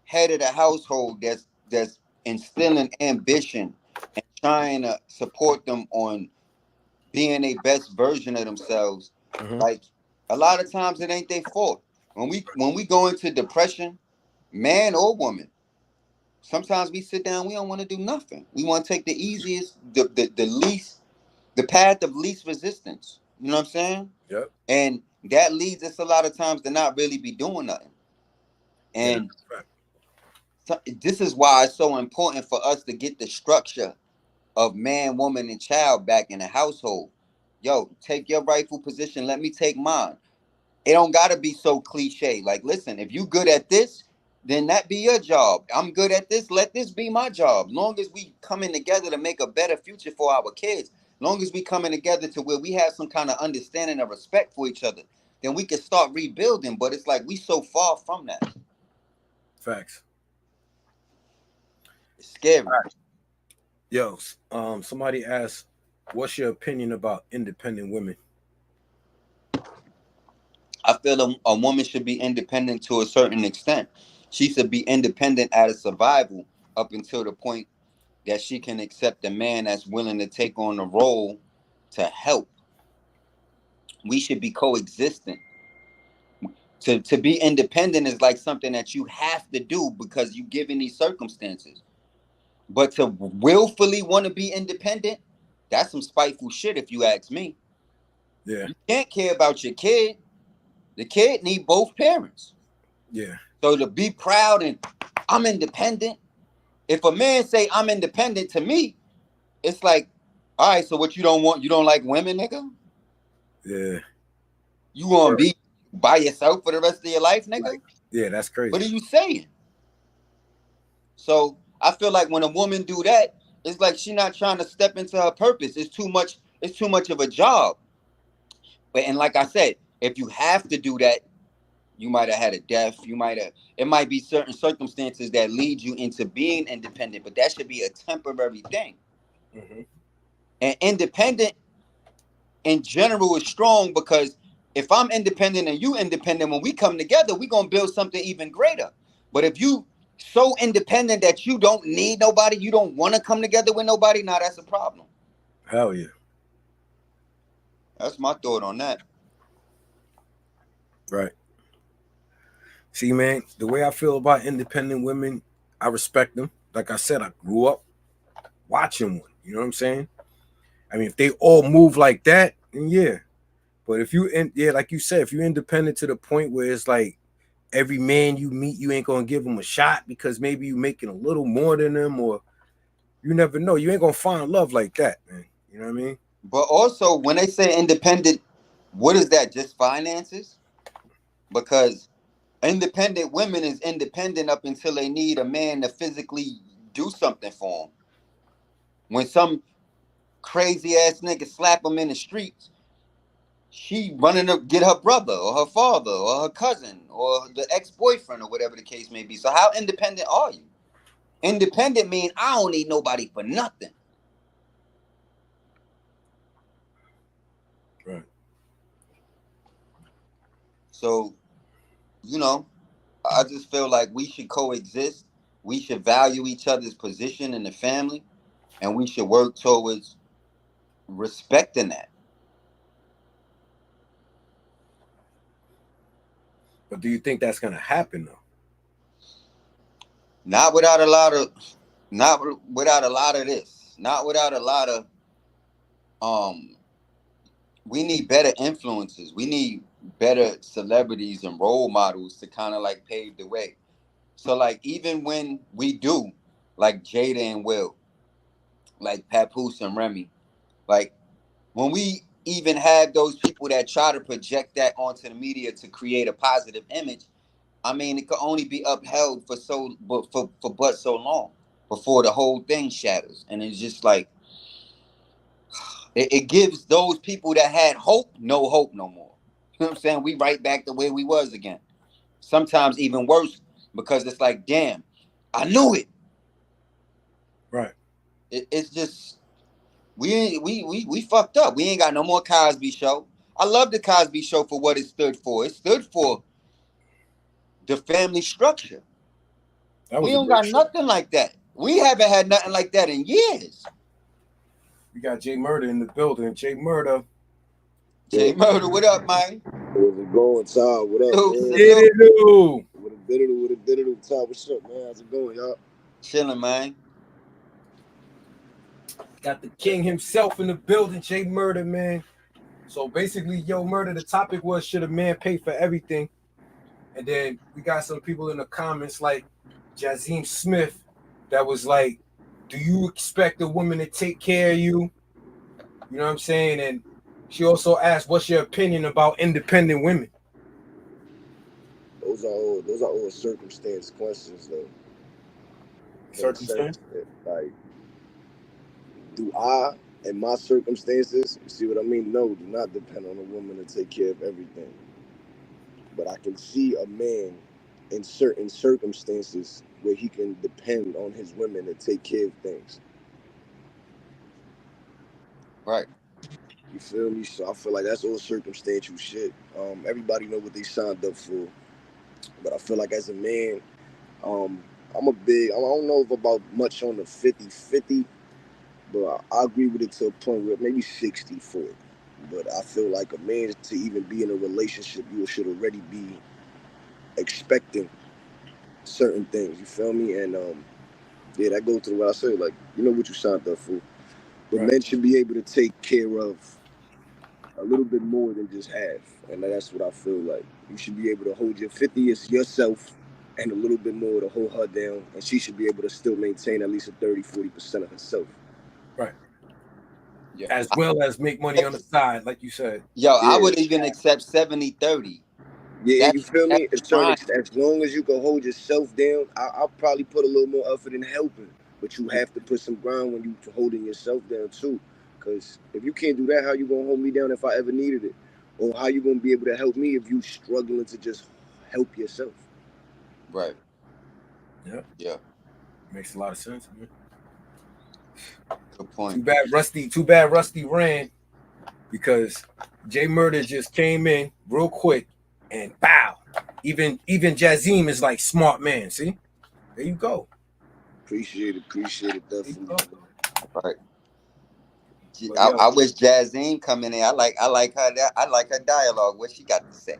head of the household that's instilling ambition and trying to support them on being a best version of themselves, like a lot of times it ain't their fault. When we go into depression, man or woman, sometimes we sit down, we don't want to do nothing. We want to take the easiest, the least, the path of least resistance. You know what I'm saying? Yep. And that leads us a lot of times to not really be doing nothing. And Yeah. so, this is why it's so important for us to get the structure of man, woman, and child back in the household. Yo, take your rightful position. Let me take mine. It don't gotta be so cliche. Like, listen, if you good at this, then that be your job. I'm good at this. Let this be my job. Long as we coming together to make a better future for our kids, long as we coming together to where we have some kind of understanding and respect for each other, then we can start rebuilding. But it's like we so far from that. Facts. It's scary. Facts. Yo, somebody asked, what's your opinion about independent women? I feel a woman should be independent to a certain extent. She should be independent out of survival up until the point that she can accept a man that's willing to take on the role to help. We should be coexistent. To be independent is like something that you have to do because you given these circumstances. But to willfully want to be independent, that's some spiteful shit if you ask me. Yeah. You can't care about your kid. The kid need both parents. Yeah. So to be proud and I'm independent. If a man say I'm independent to me, it's like, all right, so what you don't want, you don't like women, nigga? Yeah. You gonna be by yourself for the rest of your life, nigga? Yeah, that's crazy. What are you saying? So I feel like when a woman do that, it's like she not trying to step into her purpose. It's too much of a job. But and like I said, if you have to do that, you might have had a death. It might be certain circumstances that lead you into being independent, but that should be a temporary thing. Mm-hmm. And independent in general is strong because if I'm independent and you independent, when we come together, we're gonna build something even greater. But if you so independent that you don't need nobody, you don't want to come together with nobody, now that's a problem. Hell yeah. That's my thought on that. Right. See, man, the way I feel about independent women, I respect them. Like I said, I grew up watching one. You know what I'm saying? I mean, if they all move like that, then yeah. But if like you said, if you're independent to the point where it's like every man you meet, you ain't gonna give them a shot because maybe you making a little more than them, or you never know. You ain't gonna find love like that, man. You know what I mean? But also, when they say independent, what is that? Just finances? Because independent women is independent up until they need a man to physically do something for them. When some crazy ass nigga slap them in the streets, she running to get her brother or her father or her cousin or the ex-boyfriend or whatever the case may be. So how independent are you? Independent means I don't need nobody for nothing. Right. So, I just feel like we should coexist. We should value each other's position in the family, and we should work towards respecting that. But do you think that's gonna happen though? Not without a lot of this. not without a lot of we need better influences. We need better celebrities and role models to kind of like pave the way. So like even when we do, like Jada and Will, like Papoose and Remy, like when we even have those people that try to project that onto the media to create a positive image, I mean it could only be upheld for so long before the whole thing shatters. And it's just like it gives those people that had hope no hope no more. You know what I'm saying? We right back the way we was again. Sometimes even worse because it's like, damn, I knew it. Right. It's just we fucked up. We ain't got no more Cosby Show. I love the Cosby Show for what it stood for. It stood for the family structure. That was We a don't great got show. nothing like that. We haven't had nothing like that in years. We got Jay Murder in the building. Jay Murder. Jay Murder, what up, man? Where's it going, Todd? What up, Salute, man? Did salute. it do? What it did it, what it did it, Todd? What's up, man? How's it going, y'all? Chilling, man. Got the king himself in the building, Jay Murder, man. So basically, yo, Murder, the topic was, should a man pay for everything? And then we got some people in the comments like Jazim Smith that was like, do you expect a woman to take care of you? You know what I'm saying? And she also asked, what's your opinion about independent women? Those are all circumstance questions, though. Circumstance? Like, do I, in my circumstances, you see what I mean? No, do not depend on a woman to take care of everything. But I can see a man in certain circumstances where he can depend on his women to take care of things. Right. You feel me? So I feel like that's all circumstantial shit. Everybody know what they signed up for. But I feel like as a man, I'm a big, I don't know if about much on the 50-50, but I agree with it to a point where maybe 60-40. But I feel like a man to even be in a relationship, you should already be expecting certain things. You feel me? And yeah, that goes to what I say. Like, you know what you signed up for. But Right. men should be able to take care of a little bit more than just half. And that's what I feel like. You should be able to hold your 50 as yourself and a little bit more to hold her down. And she should be able to still maintain at least a 30-40% of herself. Right. Yeah. As well as make money on the side, like you said. Yo, I Yeah. would even accept 70-30. Yeah, you feel me? That's It's certain, fine. as long as you can hold yourself down, I'll probably put a little more effort in helping. But you have to put some ground when you holding yourself down too. Because if you can't do that, how you gonna hold me down if I ever needed it? Or how you gonna be able to help me if you struggling to just help yourself? Right. Yeah. Yeah. Makes a lot of sense, man. Good point. Too bad Rusty ran because Jay Murder just came in real quick and bow. Even Jazim is like, smart man. See? There you go. Appreciate it, There you go. definitely. Right. But I wish Jazine come in there. I like her. I like her dialogue. What she got to say?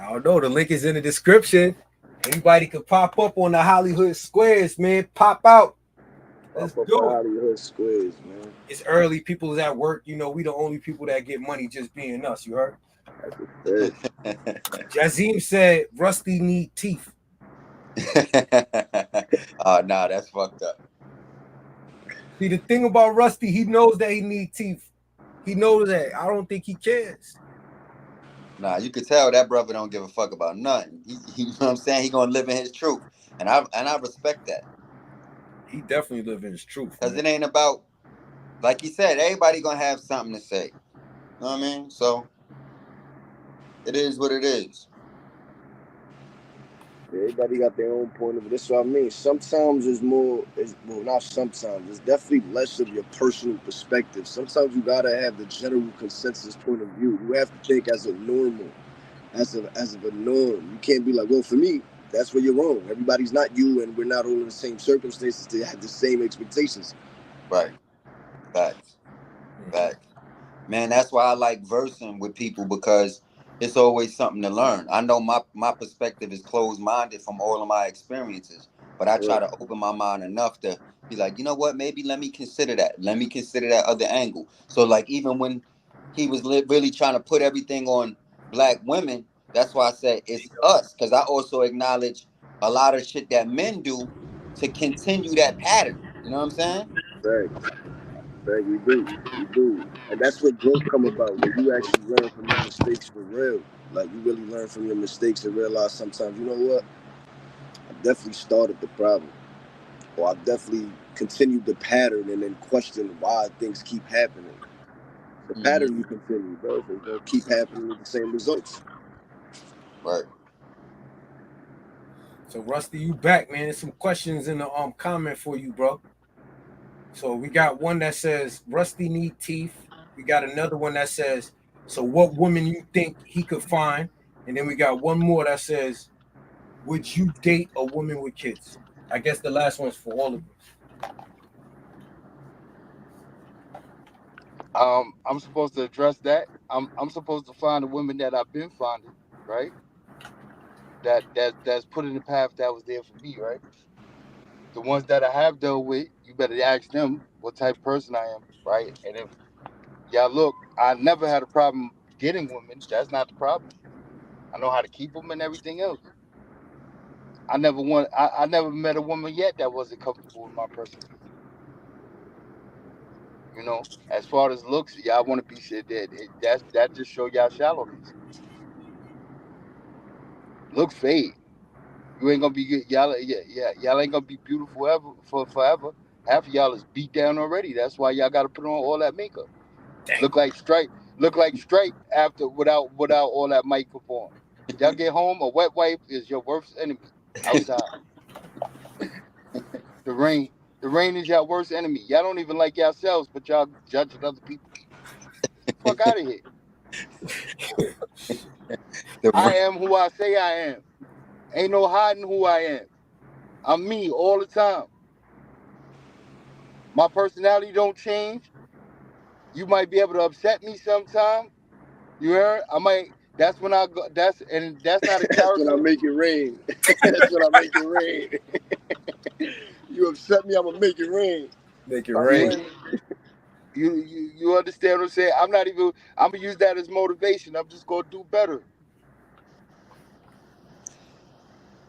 I don't know. The link is in the description. Anybody could pop up on the HollyHood squares, man. Pop out. Let's Pop up do the it. HollyHood squares, man. It's early. People's at work. You know, we the only people that get money just being us. You heard? That's Jazim said Rusty need teeth. Oh, nah, that's fucked up. See, the thing about Rusty, he knows that he needs teeth. He knows that. I don't think he cares. Nah, you could tell that brother don't give a fuck about nothing. You know what I'm saying? He gonna live in his truth, and I respect that. He definitely lives in his truth. Cause Man. it ain't about, like he said, everybody gonna have something to say. You know what I mean? So it is what it is. Everybody got their own point of view. That's what I mean. Sometimes it's more, well, not sometimes. It's definitely less of your personal perspective. Sometimes you gotta have the general consensus point of view. You have to think as a normal, as of a norm. You can't be like, well, for me, that's where you're wrong. Everybody's not you, and we're not all in the same circumstances to have the same expectations. Right. Facts. Man, that's why I like versing with people, because it's always something to learn. I know my perspective is closed minded from all of my experiences, but I try Right. to open my mind enough to be like, you know what, maybe let me consider that. Let me consider that other angle. So like even when he was really trying to put everything on black women, that's why I said it's us, because I also acknowledge a lot of shit that men do to continue that pattern. You know what I'm saying? Right. Right. We do. We do. And that's what growth come about, when you actually learn from your mistakes for real. Like you really learn from your mistakes and realize sometimes, you know what? I definitely started the problem. Or I definitely continued the pattern and then question why things keep happening. The Hmm. pattern you continue, bro, is gonna keep happening with the same results. Right. So Rusty, you back, man. There's some questions in the comment for you, bro. So we got one that says Rusty need teeth. We got another one that says, so what woman you think he could find? And then we got one more that says, would you date a woman with kids? I guess the last one's for all of us. I'm supposed to address that. I'm supposed to find the women that I've been finding, right? That's put in the path that was there for me, right? The ones that I have dealt with, you better ask them what type of person I am, right? And if y'all look, I never had a problem getting women. That's not the problem. I know how to keep them and everything else. I never met a woman yet that wasn't comfortable with my personality. You know, as far as looks, y'all want to be shit that just show y'all shallowness. Looks fade. You ain't gonna be good. Y'all ain't gonna be beautiful ever for forever. Half of y'all is beat down already. That's why y'all got to put on all that makeup. Dang. Look like Stripe. Look like Stripe after without all that makeup on. Y'all get home, a wet wipe is your worst enemy outside. The rain. The rain is your worst enemy. Y'all don't even like yourselves, but y'all judging other people. Fuck out of here. I The am who I say I am. Ain't no hiding who I am. I'm me all the time. My personality don't change. You might be able to upset me sometime. You heard? I might. That's when I go. That's not a That's when I character. make it rain. That's when I make it rain. You upset me, I'm gonna make it rain. Make it Stop rain. You playing. you understand what I'm saying? I'm not even. I'm gonna use that as motivation. I'm just gonna do better.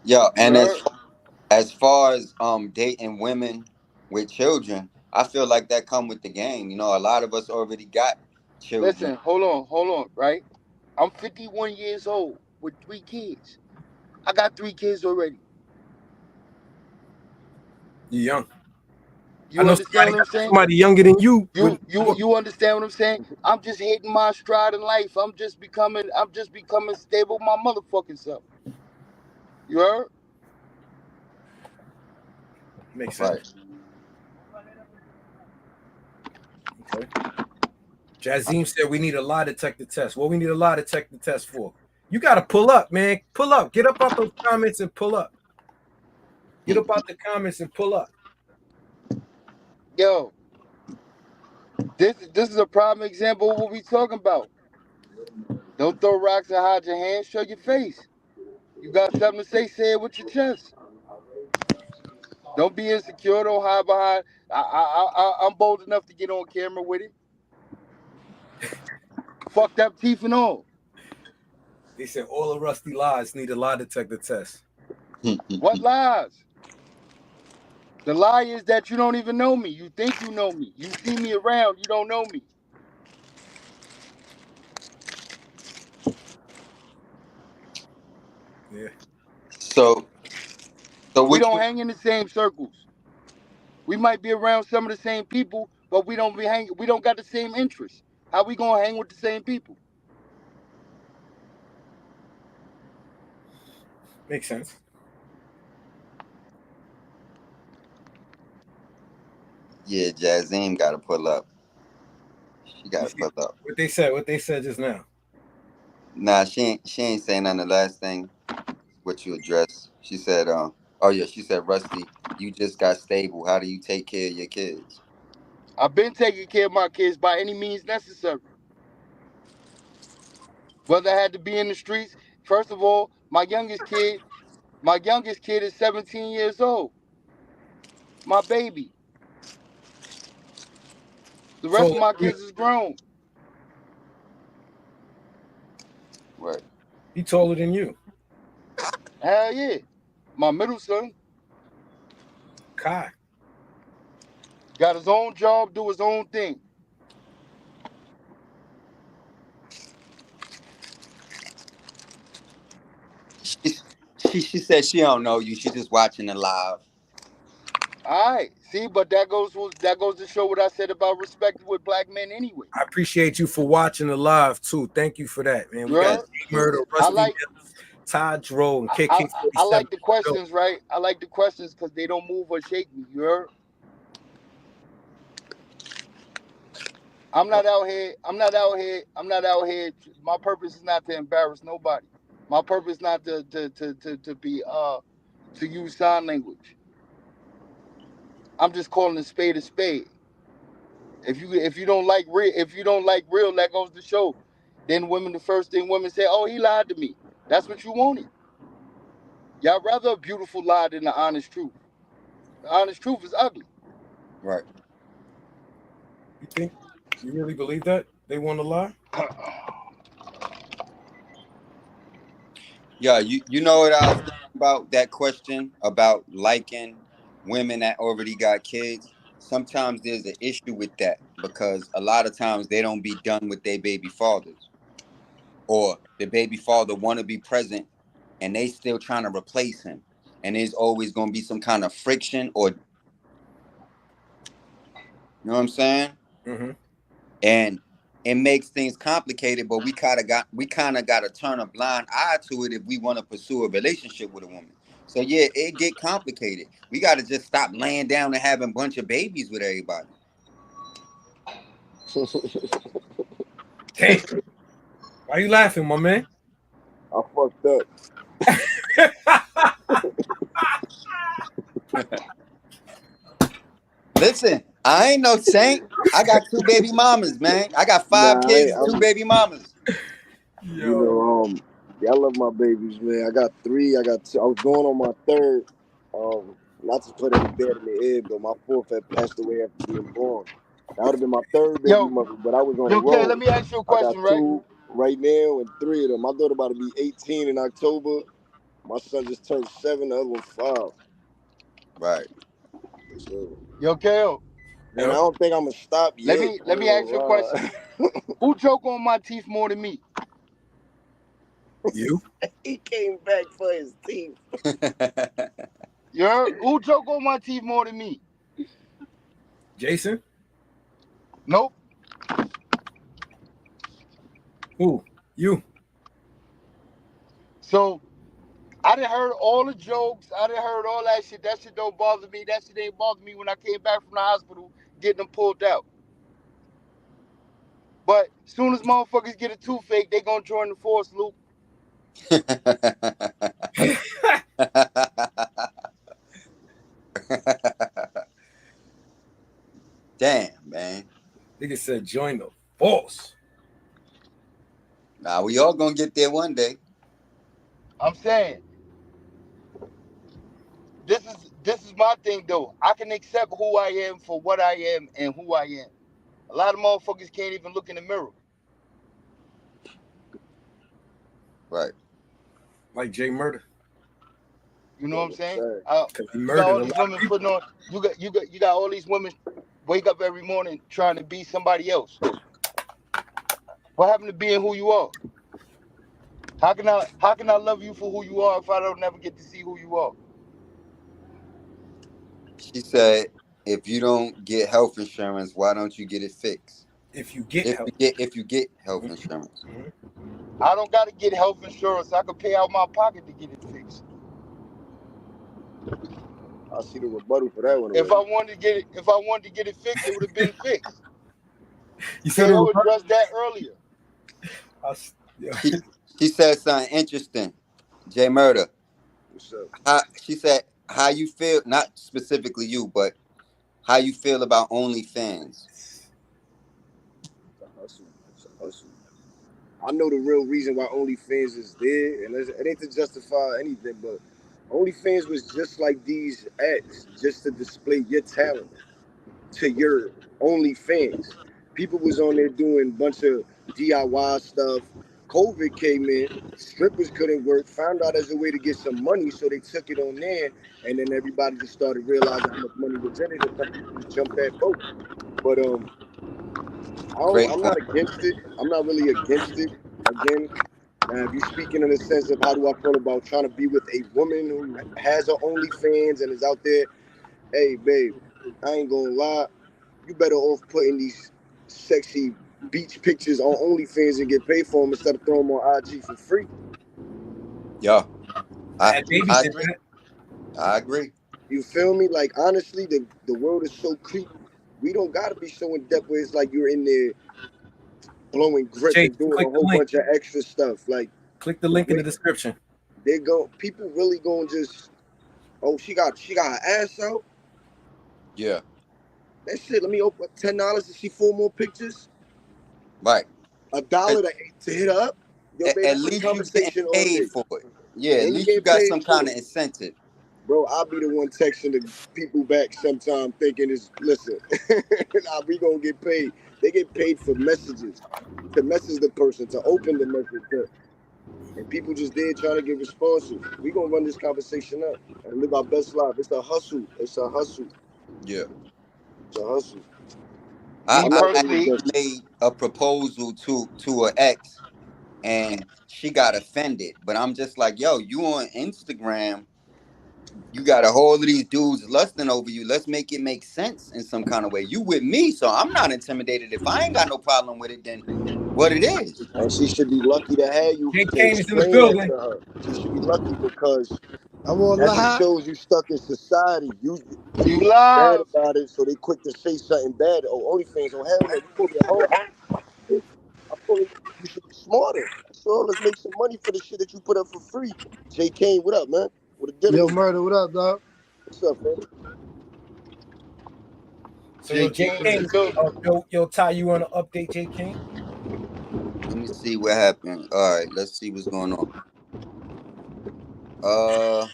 Yo, You and heard? as far as dating women with children, I feel like that come with the game. You know, a lot of us already got children. Listen, hold on, right? I'm 51 years old with 3 kids. I got 3 kids already. You young. I You know understand somebody what I'm I know saying? somebody younger than you with You understand what I'm saying? I'm just hitting my stride in life. I'm just becoming stable my motherfucking self. You heard? makes sense. Right. Okay. Jazim said we need a lie detector test. What we need a lie detector test for? You gotta pull up, man. Pull up. Get up out those comments and pull up. Get up out the comments and pull up. Yo, this is a prime example of what we talking about. Don't throw rocks and hide your hands. Show your face. You got something to say it with your chest. Don't be insecure. Don't hide behind. I'm bold enough to get on camera with it. Fucked up teeth and all. They said all the rusty lies need a lie detector test. What lies? The lie is that you don't even know me. You think you know me. You see me around. You don't know me. Yeah. so so We what don't you hang in the same circles. We might be around some of the same people, but we don't be hang. We don't got the same interests. How we gonna hang with the same people? Makes sense. yeah, Jazim gotta pull up. She You gotta see pull up. what they said just now. Nah, she ain't saying on the last thing what you addressed. She said, oh yeah, she said, Rusty, you just got stable. How do you take care of your kids? I've been taking care of my kids by any means necessary. Whether I had to be in the streets. First of all, my youngest kid is 17 years old. My baby. The rest of my kids is grown. Right. He taller than you. Hell yeah. My middle son Kai. got his own job, do his own thing. She said she don't know you. She's just watching it live. All right. See, but that goes to show what I said about respect with black men anyway. I appreciate you for watching the live too. Thank you for that, man. We Yeah. got Murder, I Rusty, like Todd Dro, and I kk47. like the questions, right? I like the questions because they don't move or shake me. You heard? I'm not out here. My purpose is not to embarrass nobody. My purpose is not to be to use sign language. I'm just calling a spade a spade. If you don't like real, that goes to show. Then the first thing women say, "Oh, he lied to me." That's what you wanted. Y'all rather a beautiful lie than the honest truth. The honest truth is ugly. Right. You think you really believe that they want to lie? Yeah, you know what I was thinking about that question about liking women that already got kids. Sometimes there's an issue with that because a lot of times they don't be done with their baby fathers, or the baby father want to be present and they still trying to replace him, and there's always going to be some kind of friction, or you know what I'm saying? Mm-hmm. And it makes things complicated, but we kind of got to turn a blind eye to it if we want to pursue a relationship with a woman. So yeah, it get complicated. We got to just stop laying down and having a bunch of babies with everybody. Damn. Why you laughing, my man? I fucked up. Listen, I ain't no saint. I got 2 baby mamas, man. I got 5 Nah, kids and 2 baby mamas. you know, yeah, I love my babies, man. I got 3. I got 2. I was going on my 3rd. Not to put any bad in the head, but my 4th had passed away after being born. That would have been my 3rd baby Yo, mother, but I was on the Kay, road. let me ask you a I got question, right? 2 right now and 3 of them. My daughter about to be 18 in October. My son just turned 7. The other one 5. Right. So, Yo, Kale, and I don't think I'm gonna stop let yet. me ask you a question. Who choke on my teeth more than me? You? He came back for his teeth. You heard? Who choke on my teeth more than me? Jason? Nope. Who? You? So I done heard all the jokes. I done heard all that shit. That shit don't bother me. That shit ain't bother me when I came back from the hospital getting them pulled out. But as soon as motherfuckers get a toothache, they gonna join the force, Luke. Damn, man. Nigga said join the force. Nah, we all gonna get there one day. I'm saying this is my thing though. I can accept who I am for what I am and who I am. A lot of motherfuckers can't even look in the mirror. Right. Like Jay Murder. You know what I'm saying? Because he You got murdered all a these lot of women people. putting on. You got all these women wake up every morning trying to be somebody else. What happened to being who you are? How can I love you for who you are if I don't never get to see who you are? She said, if you don't get health insurance, why don't you get it fixed? If you get help. If you get health insurance. I don't gotta get health insurance. I could pay out my pocket to get it fixed. I see the rebuttal for that one. If I wanted to get it fixed, it would have been fixed. You said KO addressed that earlier. Yeah. She said something interesting. Jay Murder. What's up? She said, how you feel, not specifically you, but how you feel about OnlyFans. It's a hustle. It's a hustle. I know the real reason why OnlyFans is there, and it ain't to justify anything, but OnlyFans was just like these acts, just to display your talent to your OnlyFans. People was on there doing a bunch of DIY stuff. COVID came in, strippers couldn't work, found out as a way to get some money, so they took it on there, and then everybody just started realizing how much money was in it, and some people just jumped that boat. But Great I'm point. not against it. I'm not really against it. Again, now if you're speaking in the sense of how do I feel about trying to be with a woman who has her OnlyFans and is out there, hey babe, I ain't gonna lie, you better off putting these sexy beach pictures on OnlyFans and get paid for them instead of throwing them on IG for free. Yeah, I I had babies I did agree. that. I agree. You feel me? Like honestly, the world is so creepy. We don't gotta be so in depth where it's like you're in there blowing grip Chase, and doing a click the whole link. bunch of extra stuff. Like Click the the link in the way description. they go, people really going just, oh, she got her ass out. Yeah, That shit. Let me open $10 to see four more pictures. right. A At, dollar to hit her up. Yo, babe, at that's a least you getting conversation all paid day. for it. Yeah, at And you least you get got paid some for kind it. of incentive. Bro, I'll be the one texting the people back sometime thinking is listen, nah, we gonna get paid. They get paid for messages, to message the person, to open the message, and people just there trying to get responses. We gonna run this conversation up and live our best life. It's a hustle. It's a hustle. Yeah. It's a hustle. I, Me I'm I not really personally, against actually it. made a proposal to an ex and she got offended. But I'm just like, yo, you on Instagram, you got a whole of these dudes lusting over you. Let's make it make sense in some kind of way. You with me, so I'm not intimidated. If I ain't got no problem with it, then what it is. And she should be lucky to have you Jake to Kane is in the explain that building. to her. She should be lucky because I won't that just lie. shows you stuck in society. You you bad live. about it, so they quick to say something bad. Oh, OnlyFans. Oh, hell no. You pull your home. I'm pulling. You should be smarter. That's all. Let's make some money for the shit that you put up for free. J. Kane, what up, man? What a Yo, dealing? Murder, what up, dog? What's up, man? So Jay yo, Jake King in the Kane, building. yo, Ty, you want to update Jake Kane? Let me see what happened. All right, let's see what's going on. Uh,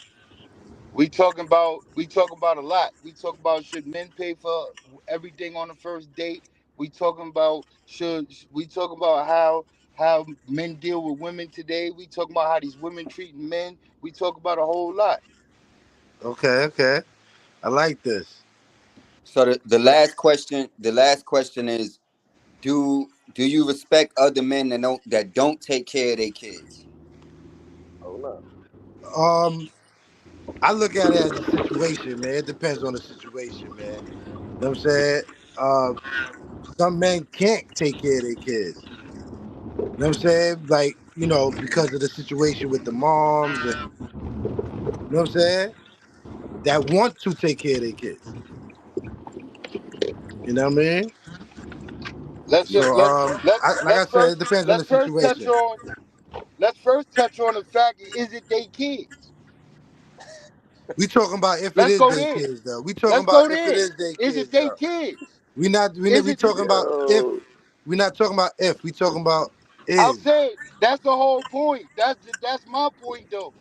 We talk about a lot. We talk about should men pay for everything on the first date. We talking about should we talk about how men deal with women today. We talk about how these women treating men. We talk about a whole lot. Okay, okay. I like this. so the last question is, do you respect other men that don't take care of their kids? Oh no. Um, I look at it as a situation, man. It depends on the situation, man. You know what I'm saying? Uh, some men can't take care of their kids. You know what I'm saying? Like, because of the situation with the moms and you know what I'm saying? That want to take care of their kids. You know what I mean? Let's Yeah. So let like I let's said, first it depends on the let's first touch situation. on let's first touch on the fact, is it they kids? We talking about if it Let's is go their there. kids though. We talking Let's about go if it there. is their Is it kids they though. kids? We Is it talking about if. Yo. We not talking about if. We talking about I'm is. saying that's the whole point. That's my point though.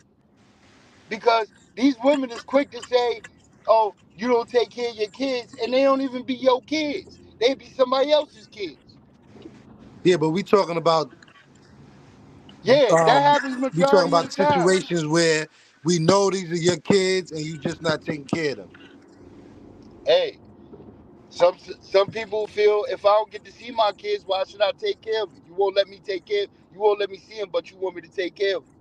Because these women is quick to say, "Oh, you don't take care of your kids," and they don't even be your kids. They be somebody else's kids. Yeah, but we talking about Yeah, that um happens we talking majority of the about time. situations where we know these are your kids and you just not taking care of them. Hey, some people feel if I don't get to see my kids, why should I take care of them? You won't let me take care. You won't let me see them, but you want me to take care of them.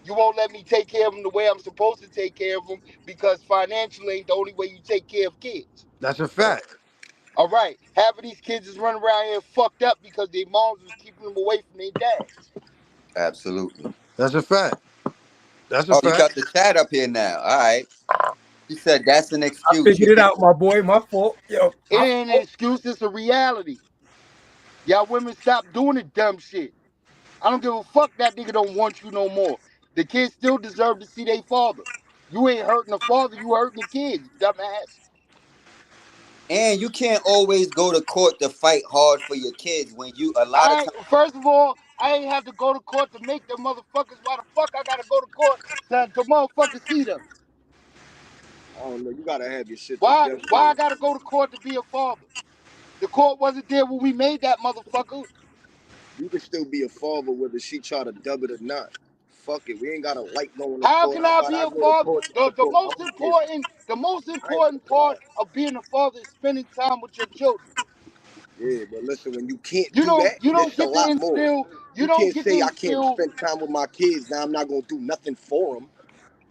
You won't let me take care of them the way I'm supposed to take care of them because financially ain't the only way you take care of kids. That's a fact. All right, half of these kids is running around here fucked up because their moms was keeping them away from their dads. Absolutely. That's a fact. That's a Oh, you got fact. the chat up here now. All right. He said that's an I excuse. You figured it can't. out, my boy. My fault. Yo, It my ain't an fault. excuse, it's a reality. Y'all women stop doing the dumb shit. I don't give a fuck that nigga don't want you no more. The kids still deserve to see their father. You ain't hurting the father, you hurting the kids, dumbass. And you can't always go to court to fight hard for your kids when you a lot of I times. first of all, I ain't have to go to court to make them motherfuckers. Why the fuck I gotta go to court to motherfuckers see them? I don't know. You gotta have your shit Why together, why I man. gotta go to court to be a father? The court wasn't there when we made that motherfucker. You can still be a father whether she try to dub it or not. Fuck it. We ain't gotta like going to How court. can How I about be I a go to father? court to The support my kids? the most I ain't important gonna part lie. of being a father is spending time with your children. Yeah, but listen, when you can't do that, You don't it's a get to lot more. instill you You don't can't get to say I can't instill spend time with my kids. Now I'm not gonna do nothing for them.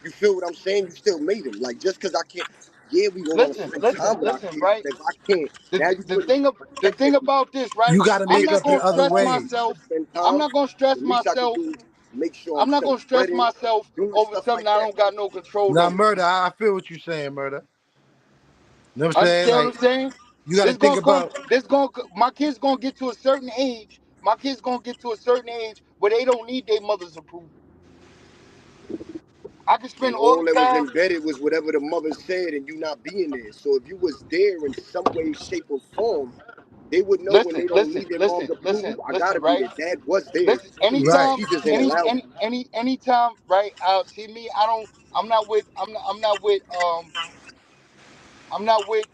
You feel what I'm saying? You still made them. Like just because I can't, yeah, we gonna want to spend time with our kids. right? But if I can't, now you The put me thing of in the thing predicament. about this, right? You got to I'm make not up gonna in other stress ways. myself. Spend I'm time. not gonna stress The least I could myself. do is make sure I'm I'm not self gonna stress spreading, myself doing over stuff something like I that. don't got no control Now, over. murder, I feel what you're saying, murder. You know what I'm saying? Understand what Like, I'm saying? you got to This think gonna come. about, This gonna. My kids gonna get to a certain age. My kids gonna get to a certain age where they don't need their mother's approval. I can spend And all all the that was time. embedded was whatever the mother said and you not being there. So if you was there in some way, shape, or form, they would know when they don't need their mom's approval. I gotta be Right? there. Dad was there. Listen. right. She just ain't allowed me. Anytime, right? See me. I don't. I'm not with. I'm not with. I'm not with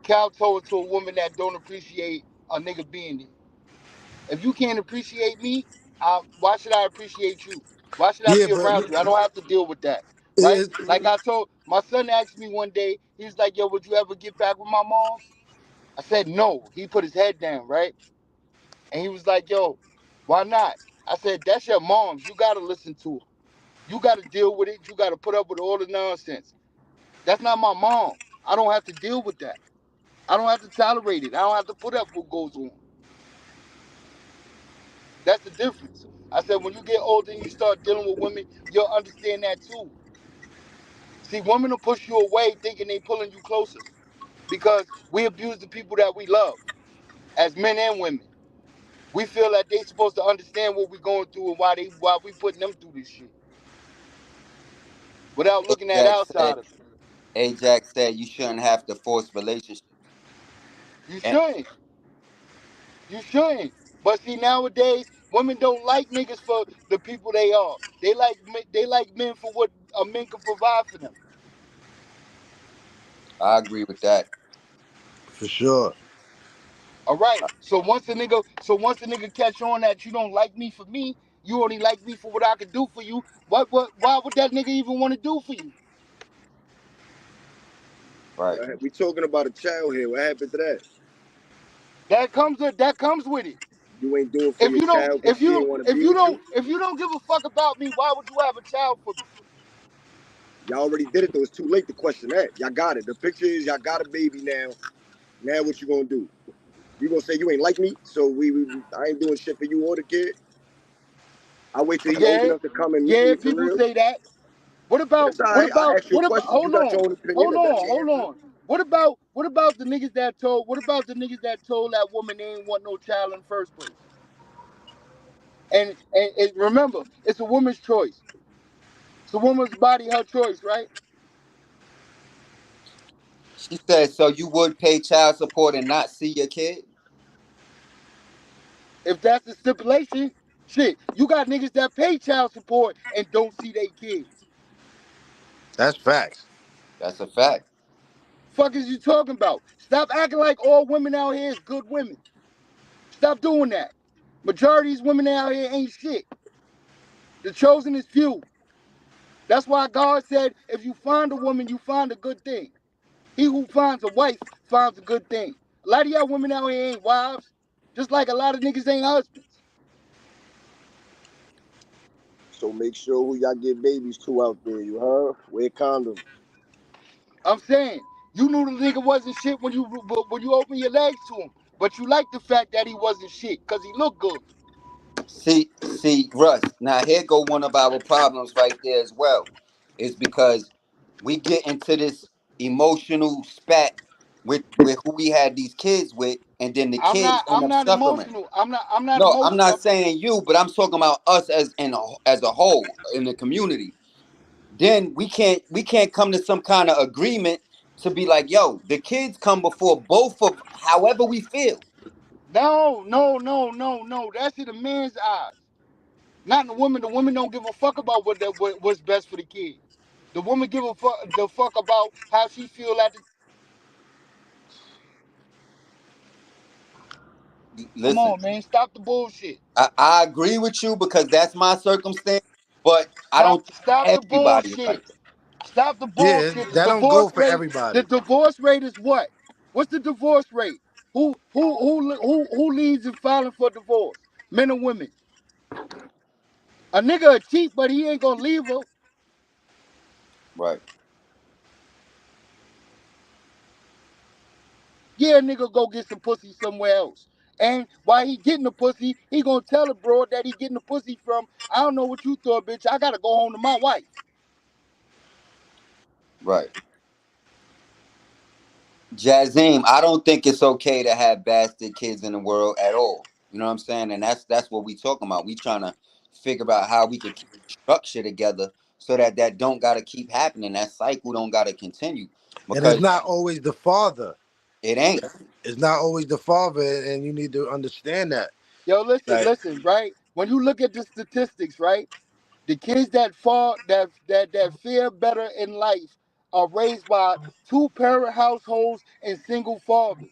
kowtow to a woman that don't appreciate a nigga being there. If you can't appreciate me, why should I appreciate you? Why should I Yeah, be but around you? I don't have to deal with that, right? it, Like I told my son asked me one day, he's like, "Yo, would you ever get back with my moms?" I said, "No." He put his head down, right? And he was like, "Yo, why not?" I said, "That's your mom's. You gotta listen to her. You gotta deal with it. You gotta put up with all the nonsense. That's not my mom. I don't have to deal with that. I don't have to tolerate it. I don't have to put up what goes on. That's the difference." I said, when you get older and you start dealing with women, you'll understand that too. See, women will push you away thinking they pulling you closer because we abuse the people that we love as men and women. We feel that they supposed to understand what we're going through and why we putting them through this shit without looking at Ajax said outside of it. Ajax said you shouldn't have to force relationships. You And shouldn't. You shouldn't. But see, nowadays, women don't like niggas for the people they are. They like men for what a man can provide for them. I agree with that. for sure. All right. So once a nigga catch on that you don't like me for me, you only like me for what I could do for you. Why would that nigga even want to do for you? Right. We talking about a child here. What happened to that? That comes with it. You ain't do it for your child because she didn't want to be with you. If you don't give a fuck about me, why would you have a child for me? Y'all already did it though. It's too late to question that. Y'all got it. The picture is y'all got a baby now. Now what you gonna do? You gonna say you ain't like me? So I ain't doing shit for you or the kid. I wait till he old Yeah, enough to come and meet yeah, me for people real. say that. That's all right. I ask you a What about question. You got your own opinion. If that's your hold answer, on. What about the niggas that told that woman they ain't want no child in the first place? And remember, it's a woman's choice. It's a woman's body, her choice, right? She said, so you would pay child support and not see your kid? If that's the stipulation, shit, you got niggas that pay child support and don't see their kids. That's facts. That's a fact. Fuck is you talking about? Stop acting like all women out here is good women. Stop doing that. Majority of these women out here ain't shit. The chosen is few. That's why God said, if you find a woman, you find a good thing. He who finds a wife finds a good thing. A lot of y'all women out here ain't wives, just like a lot of niggas ain't husbands. so make sure who y'all give babies to out there. You heard? Wear condoms. I'm saying, you knew the nigga wasn't shit when you open your legs to him, but you like the fact that he wasn't shit because he looked good. See, Russ. Now here go one of our problems right there as well. Is because we get into this emotional spat with who we had these kids with, and then the kids end I'm up not suffering. emotional. I'm not No, I'm emotional. not saying you, but I'm talking about us as a whole in the community. Then we can't come to some kind of agreement to be like, yo, the kids come before both of however we feel. No, no, no, no, no. That's in the man's eyes, not in the woman. The woman don't give a fuck about what's best for the kid. The woman give a fuck about how she feel at the. Come Listen, on, man, stop the bullshit. I agree with you because that's my circumstance, but I Stop, don't think stop the everybody is bullshit. like that. Stop the Yeah, bullshit. The that don't go divorce for rate. The everybody. divorce rate is what? What's the divorce rate? Who leads in filing for divorce? Men or women? A nigga a cheat, but he ain't gonna leave her. Right, Yeah, nigga go get some pussy somewhere else. And while he getting the pussy, he gonna tell the bro that he getting the pussy from. I don't know what you thought, bitch. I gotta go home to my wife. right. Jazim, I don't think it's okay to have bastard kids in the world at all. You know what I'm saying? And that's what we talking about. We trying to figure out how we could keep structure together so that that don't got to keep happening. That cycle don't got to continue And it's because not always the father. it ain't. It's not always the father, and you need to understand that. Yo, listen, Like, listen, right? When you look at the statistics, right? The kids that fall that fare better in life are raised by two-parent households and single fathers.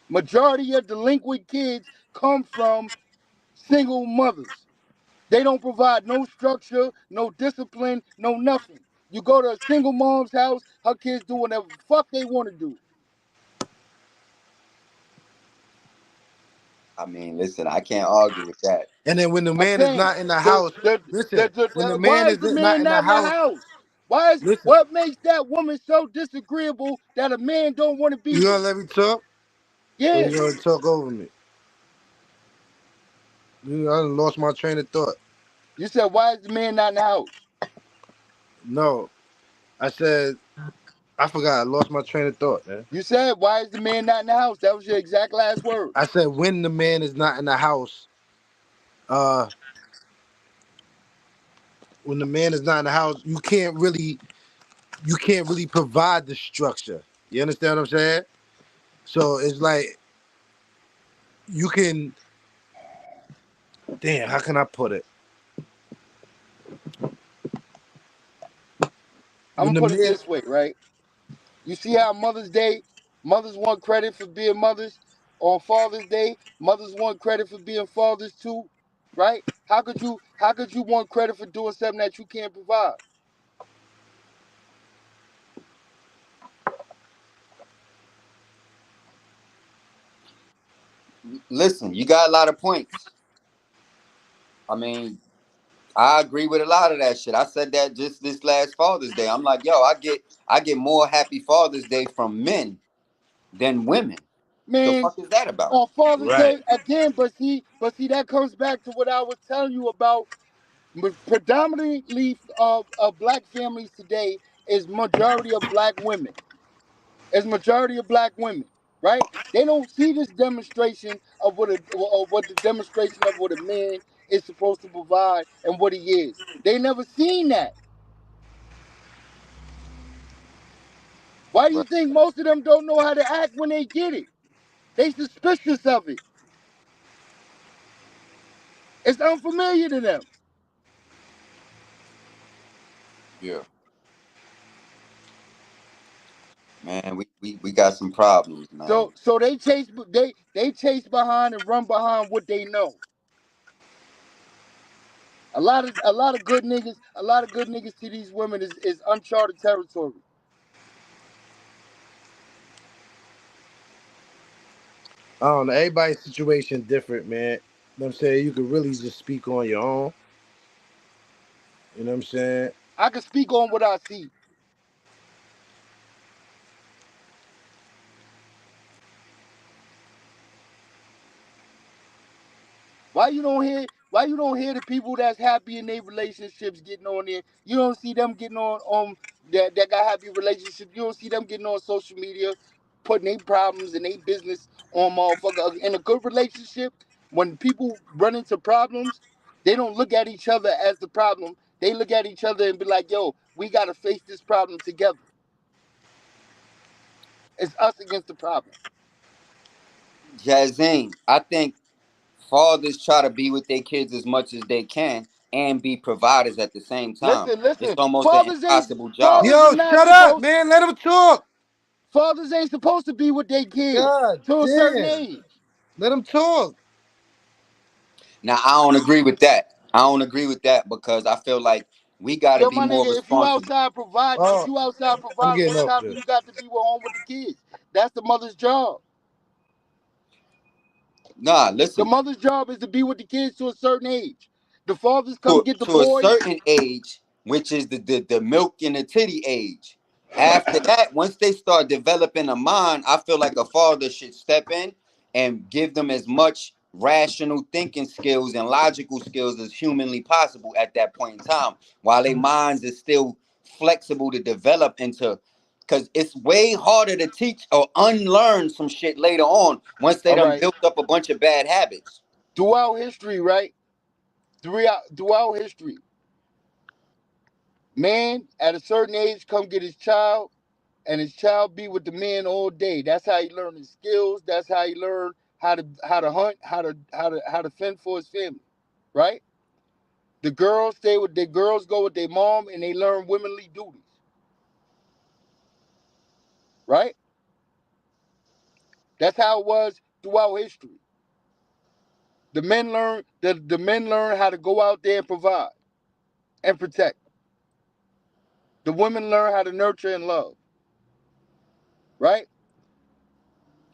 Majority of delinquent kids come from single mothers. They don't provide no structure, no discipline, no nothing. You go to a single mom's house, her kids do whatever the fuck they want to do. I mean, listen, I can't argue with that. and then when the I'm man is saying not in the house, listen. When the man why is is the not man in the not in the house, house? Why is listen. what makes that woman so disagreeable that a man don't want to be You gonna there? let me talk, or Yeah. you gonna talk over me? I done lost my train of thought. You said why is the man not in the house? No, I said I forgot. I lost my train of thought, man. You said why is the man not in the house? That was your exact last words. I said when the man is not in the house, uh, when the man is not in the house, you can't really provide the structure. You understand what I'm saying? So it's like you can. Damn, how can I put it? I'm When gonna the put it man, this way, right? You see how Mother's Day, mothers want credit for being mothers. On Father's Day, mothers want credit for being fathers too, right? How could you want credit for doing something that you can't provide? Listen, you got a lot of points. I mean, I agree with a lot of that shit. I said that just this last Father's Day. I'm like, yo, I get more happy Father's Day from men than women. The Man, fuck is that about? on Father's right? Day again, but see that comes back to what I was telling you about. Predominantly of black families today is majority of black women. It's majority of black women, right? They don't see this demonstration of what the demonstration of what a man is supposed to provide and what he is. They never seen that. Why do you Right. think most of them don't know how to act when they get it? They suspicious of it. It's unfamiliar to them. Yeah, man, we got some problems, man. So they chase behind and run behind what they know. A lot of good niggas to these women is uncharted territory. I don't know. Everybody's situation different, man. You know what I'm saying? You could really just speak on your own. You know what I'm saying? I can speak on what I see. Why you don't hear the people that's happy in their relationships getting on there? You don't see them getting on that got happy relationships. You don't see them getting on social media, putting their problems and their business on motherfucker. In a good relationship, when people run into problems, they don't look at each other as the problem. They look at each other and be like, yo, we gotta face this problem together. It's us against the problem. Jazine, I think fathers try to be with their kids as much as they can and be providers at the same time. Listen, It's listen. almost an Fathers ain't impossible job. fathers is Yo, not shut up, supposed man. Let him talk. fathers ain't supposed to be with their kids God to a certain damn. age. Let him talk. Now, I don't agree with that. I don't agree with that because I feel like we got to Yo, be my more nigga, if you responsible. outside providing, if Oh, you outside I'm providing, getting what off time do this. you got to be home with the kids? That's the mother's job. Nah, The listen. mother's job is to be with the kids to a certain age. The fathers come to, get the to a boys. certain age, which is the milk and the titty age. After that, once they start developing a mind, I feel like a father should step in and give them as much rational thinking skills and logical skills as humanly possible at that point in time, while their minds is still flexible to develop into. Because it's way harder to teach or unlearn some shit later on once they All done right. built up a bunch of bad habits. Throughout history, right? Throughout history, man at a certain age come get his child, and his child be with the man all day. That's how he learn his skills. That's how he learn how to hunt, how to fend for his family, right? The girls stay with their girls, go with their mom, and they learn womanly duties, right? That's how it was throughout history. The men learn how to go out there and provide and protect. The women learn how to nurture and love, right?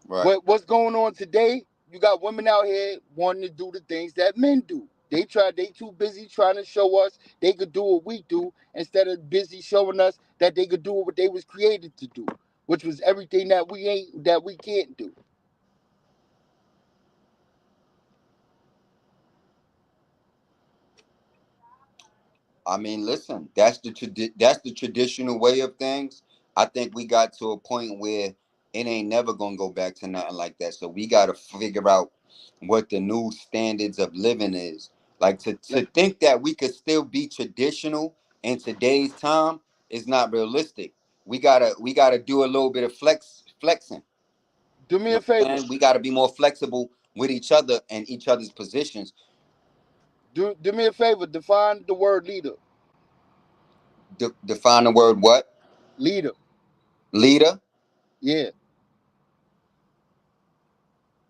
Right. What's going on today? You got women out here wanting to do the things that men do. They too busy trying to show us they could do what we do instead of busy showing us that they could do what they was created to do, which was everything that we can't do. I mean, listen, that's that's the traditional way of things. I think we got to a point where it ain't never gonna go back to nothing like that. So we got to figure out what the new standards of living is. Like to Let, think that we could still be traditional in today's time is not realistic. We gotta do a little bit of flexing. do me You know a what I'm favor. saying? We gotta be more flexible with each other and each other's positions. Do me a favor. Define the word leader. Define the word what? Leader. Leader. Yeah.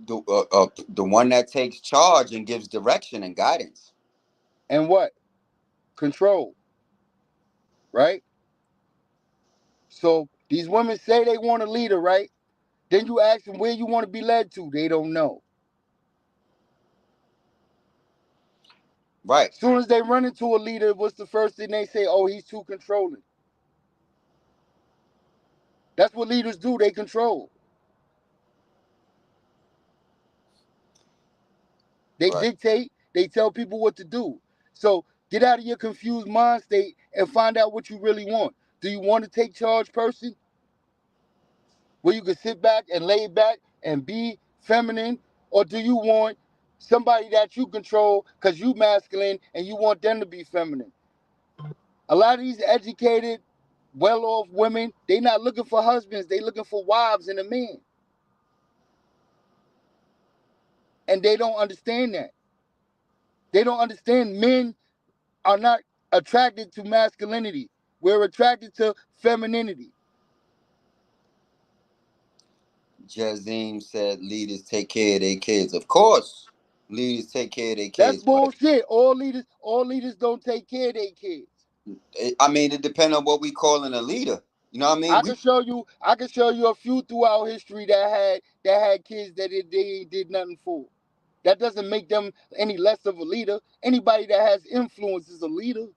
The one that takes charge and gives direction and guidance. And what? Control. Right. So these women say they want a leader, right? Then you ask them where you want to be led to. They don't know. Right, Soon as they run into a leader, what's the first thing they say? Oh, he's too controlling. That's what leaders do. They control. They right. dictate. They tell people what to do. So get out of your confused mind state and find out what you really want. Do you want to take charge person where you can sit back and lay back and be feminine? Or do you want somebody that you control because you masculine and you want them to be feminine? A lot of these educated, well-off women, they not looking for husbands. They looking for wives and a man. And they don't understand that. They don't understand men are not attracted to masculinity. We're attracted to femininity. Jazim said leaders take care of their kids. Of course, leaders take care of their That's kids, but bullshit. All leaders don't take care of their kids. I mean, it depends on what we calling a leader. You know what I mean? I can show you a few throughout history that had kids that they ain't did nothing for. That doesn't make them any less of a leader. Anybody that has influence is a leader.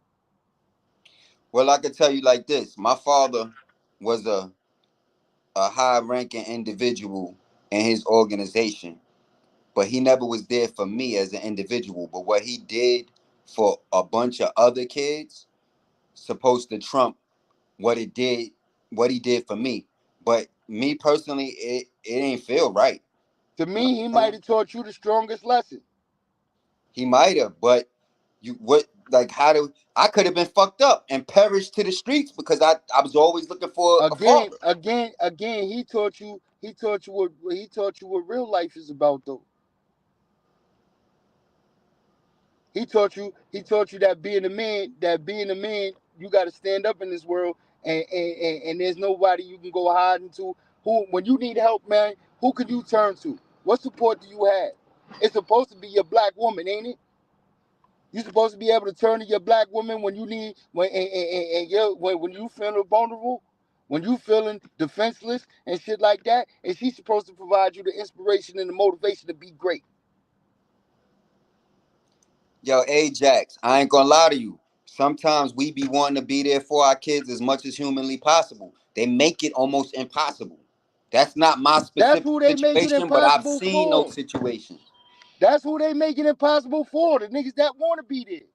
Well, I can tell you like this: my father was a high-ranking individual in his organization, but he never was there for me as an individual. But what he did for a bunch of other kids supposed to trump what it did, what he did for me. But me personally, it ain't feel right. To You know me, he what I'm might saying? have taught you the strongest lesson. He might have, but You what like how do I could have been fucked up and perished to the streets because I was always looking for a Again, father. again, again. He taught you what real life is about, though. He taught you that being a man, you got to stand up in this world, and there's nobody you can go hiding to. Who, when you need help, man, who can you turn to? What support do you have? It's supposed to be your black woman, ain't it? You supposed to be able to turn to your black woman when you need when you feeling vulnerable, when you feeling defenseless and shit like that, and she's supposed to provide you the inspiration and the motivation to be great. Yo, Ajax, I ain't gonna lie to you. Sometimes we be wanting to be there for our kids as much as humanly possible. They make it almost impossible. That's not my That's specific who they make it situation, but I've impossible seen those for. situations. That's who they make it impossible for. The niggas that want to be there.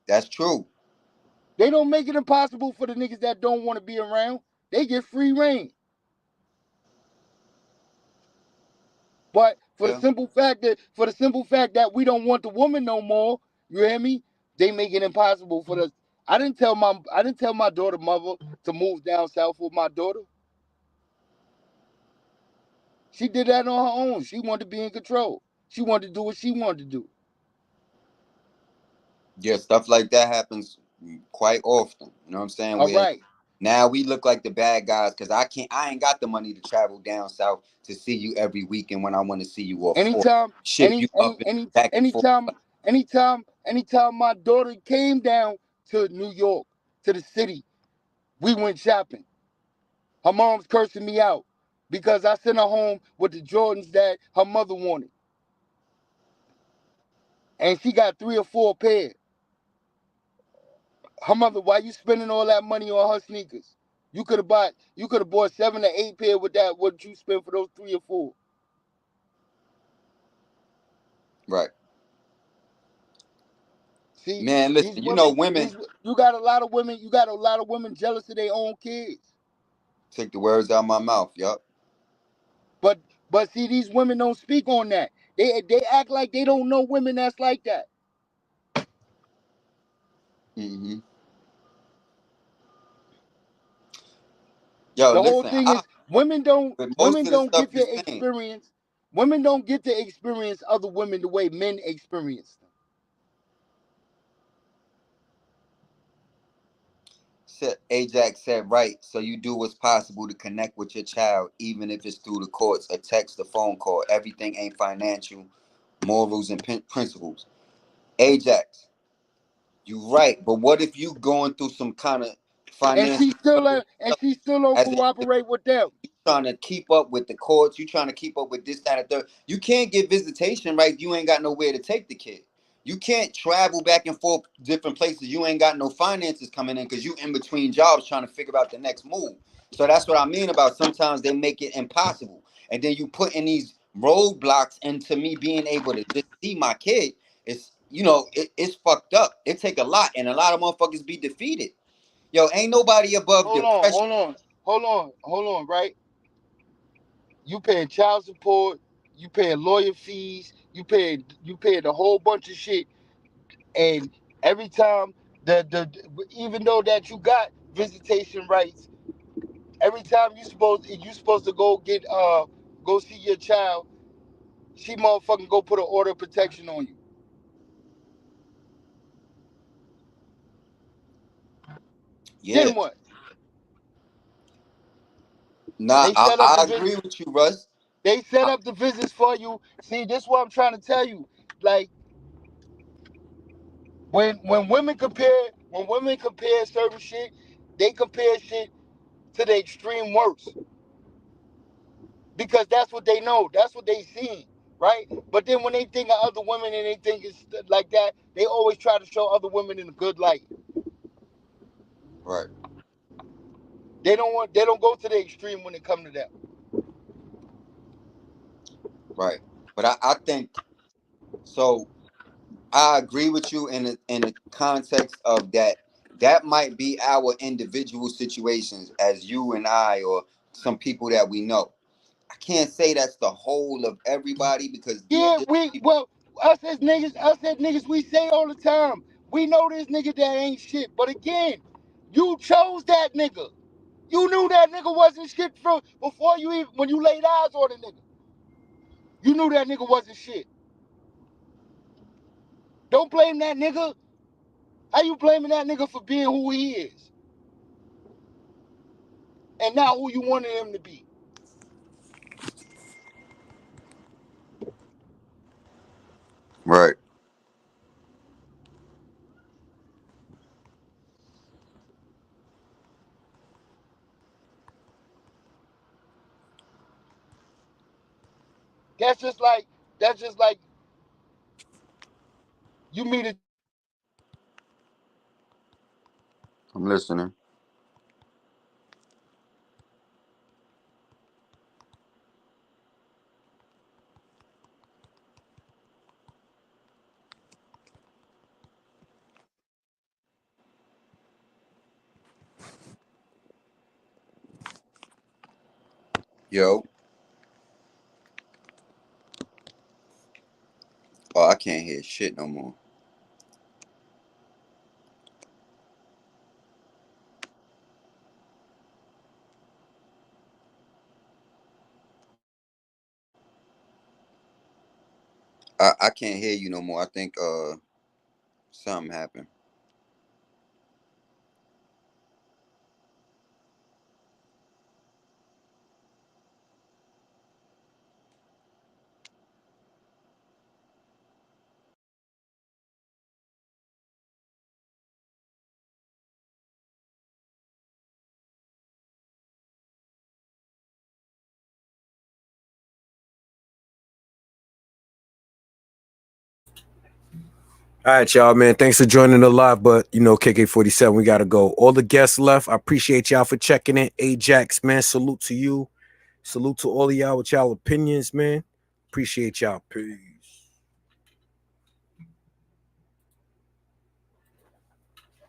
That's true. They don't make it impossible for the niggas that don't want to be around. They get free reign. But Yeah. for the simple fact that we don't want the woman no more, you hear me? They make it impossible for the. I didn't tell my daughter mother to move down south with my daughter. She did that on her own. She wanted to be in control. She wanted to do what she wanted to do. Yeah, stuff like that happens quite often. You know what I'm saying? All Where right. now we look like the bad guys because I ain't got the money to travel down south to see you every weekend when I want to see you off for Anytime, ship you up and back and forth. anytime my daughter came down to New York, to the city, we went shopping. Her mom's cursing me out because I sent her home with the Jordans that her mother wanted, and she got 3 or 4 pairs. Her mother, why you spending all that money on her sneakers? You could have bought 7 or 8 pair with that. What you spend for those 3 or 4? Right. See, Man, these listen, you know women, women these you got a lot of women. You got a lot of women jealous of their own kids. take the words out of my mouth. Yup. But but see, these women don't speak on that. They act like they don't know women that's like that. Hmm. Yo, The whole listen, thing I is women don't with most women of the don't stuff get you to saying, experience women don't get to experience other women the way men experience them. Ajax said right. So you do what's possible to connect with your child, even if it's through the courts, a text, a phone call. Everything ain't financial, morals, and principles. Ajax, you right. But what if you going through some kind of And she financial still struggle and she still don't as an cooperate with them. trying to keep up with the courts, you trying to keep up with this, that, and third. You can't get visitation right. You ain't got nowhere to take the kid. You can't travel back and forth different places. You ain't got no finances coming in because you in between jobs trying to figure out the next move. So that's what I mean about sometimes they make it impossible. And then you put in these roadblocks into me being able to just see my kid. It's it's fucked up. It take a lot, and a lot of motherfuckers be defeated. Yo, ain't nobody above Hold on, depression. hold on, right? You paying child support, you paying lawyer fees, you paying a whole bunch of shit, and every time even though that you got visitation rights, every time you supposed to go see your child, she motherfucking go put an order of protection on you. Yeah. Then what? Nah, They I, set up the I visit. agree with you, Russ. They set I, up the visits for you. See, this is what I'm trying to tell you. Like when women compare certain shit, they compare shit to the extreme worst because that's what they know. That's what they seen, right? But then when they think of other women and they think it's like that, they always try to show other women in a good light. right, They don't go to the extreme when it come to them. right. But I think so. I agree with you in the context of that. That might be our individual situations as you and I, or some people that we know. I can't say that's the whole of everybody because Yeah, just we people. well us as niggas, we say all the time. We know this nigga that ain't shit. But again, you chose that nigga. You knew that nigga wasn't shit from before you even when you laid eyes on the nigga. You knew that nigga wasn't shit. Don't blame that nigga. How you blaming that nigga for being who he is? And not who you wanted him to be. Right. That's just like you meet a I'm listening. Yo. Oh, I can't hear shit no more. I can't hear you no more. I think something happened. All right, y'all, man. Thanks for joining the live, but you know, kk47, we gotta go. All the guests left. I appreciate y'all for checking in. Ajax, man, salute to you. Salute to all of y'all with y'all opinions, man. Appreciate y'all. Peace.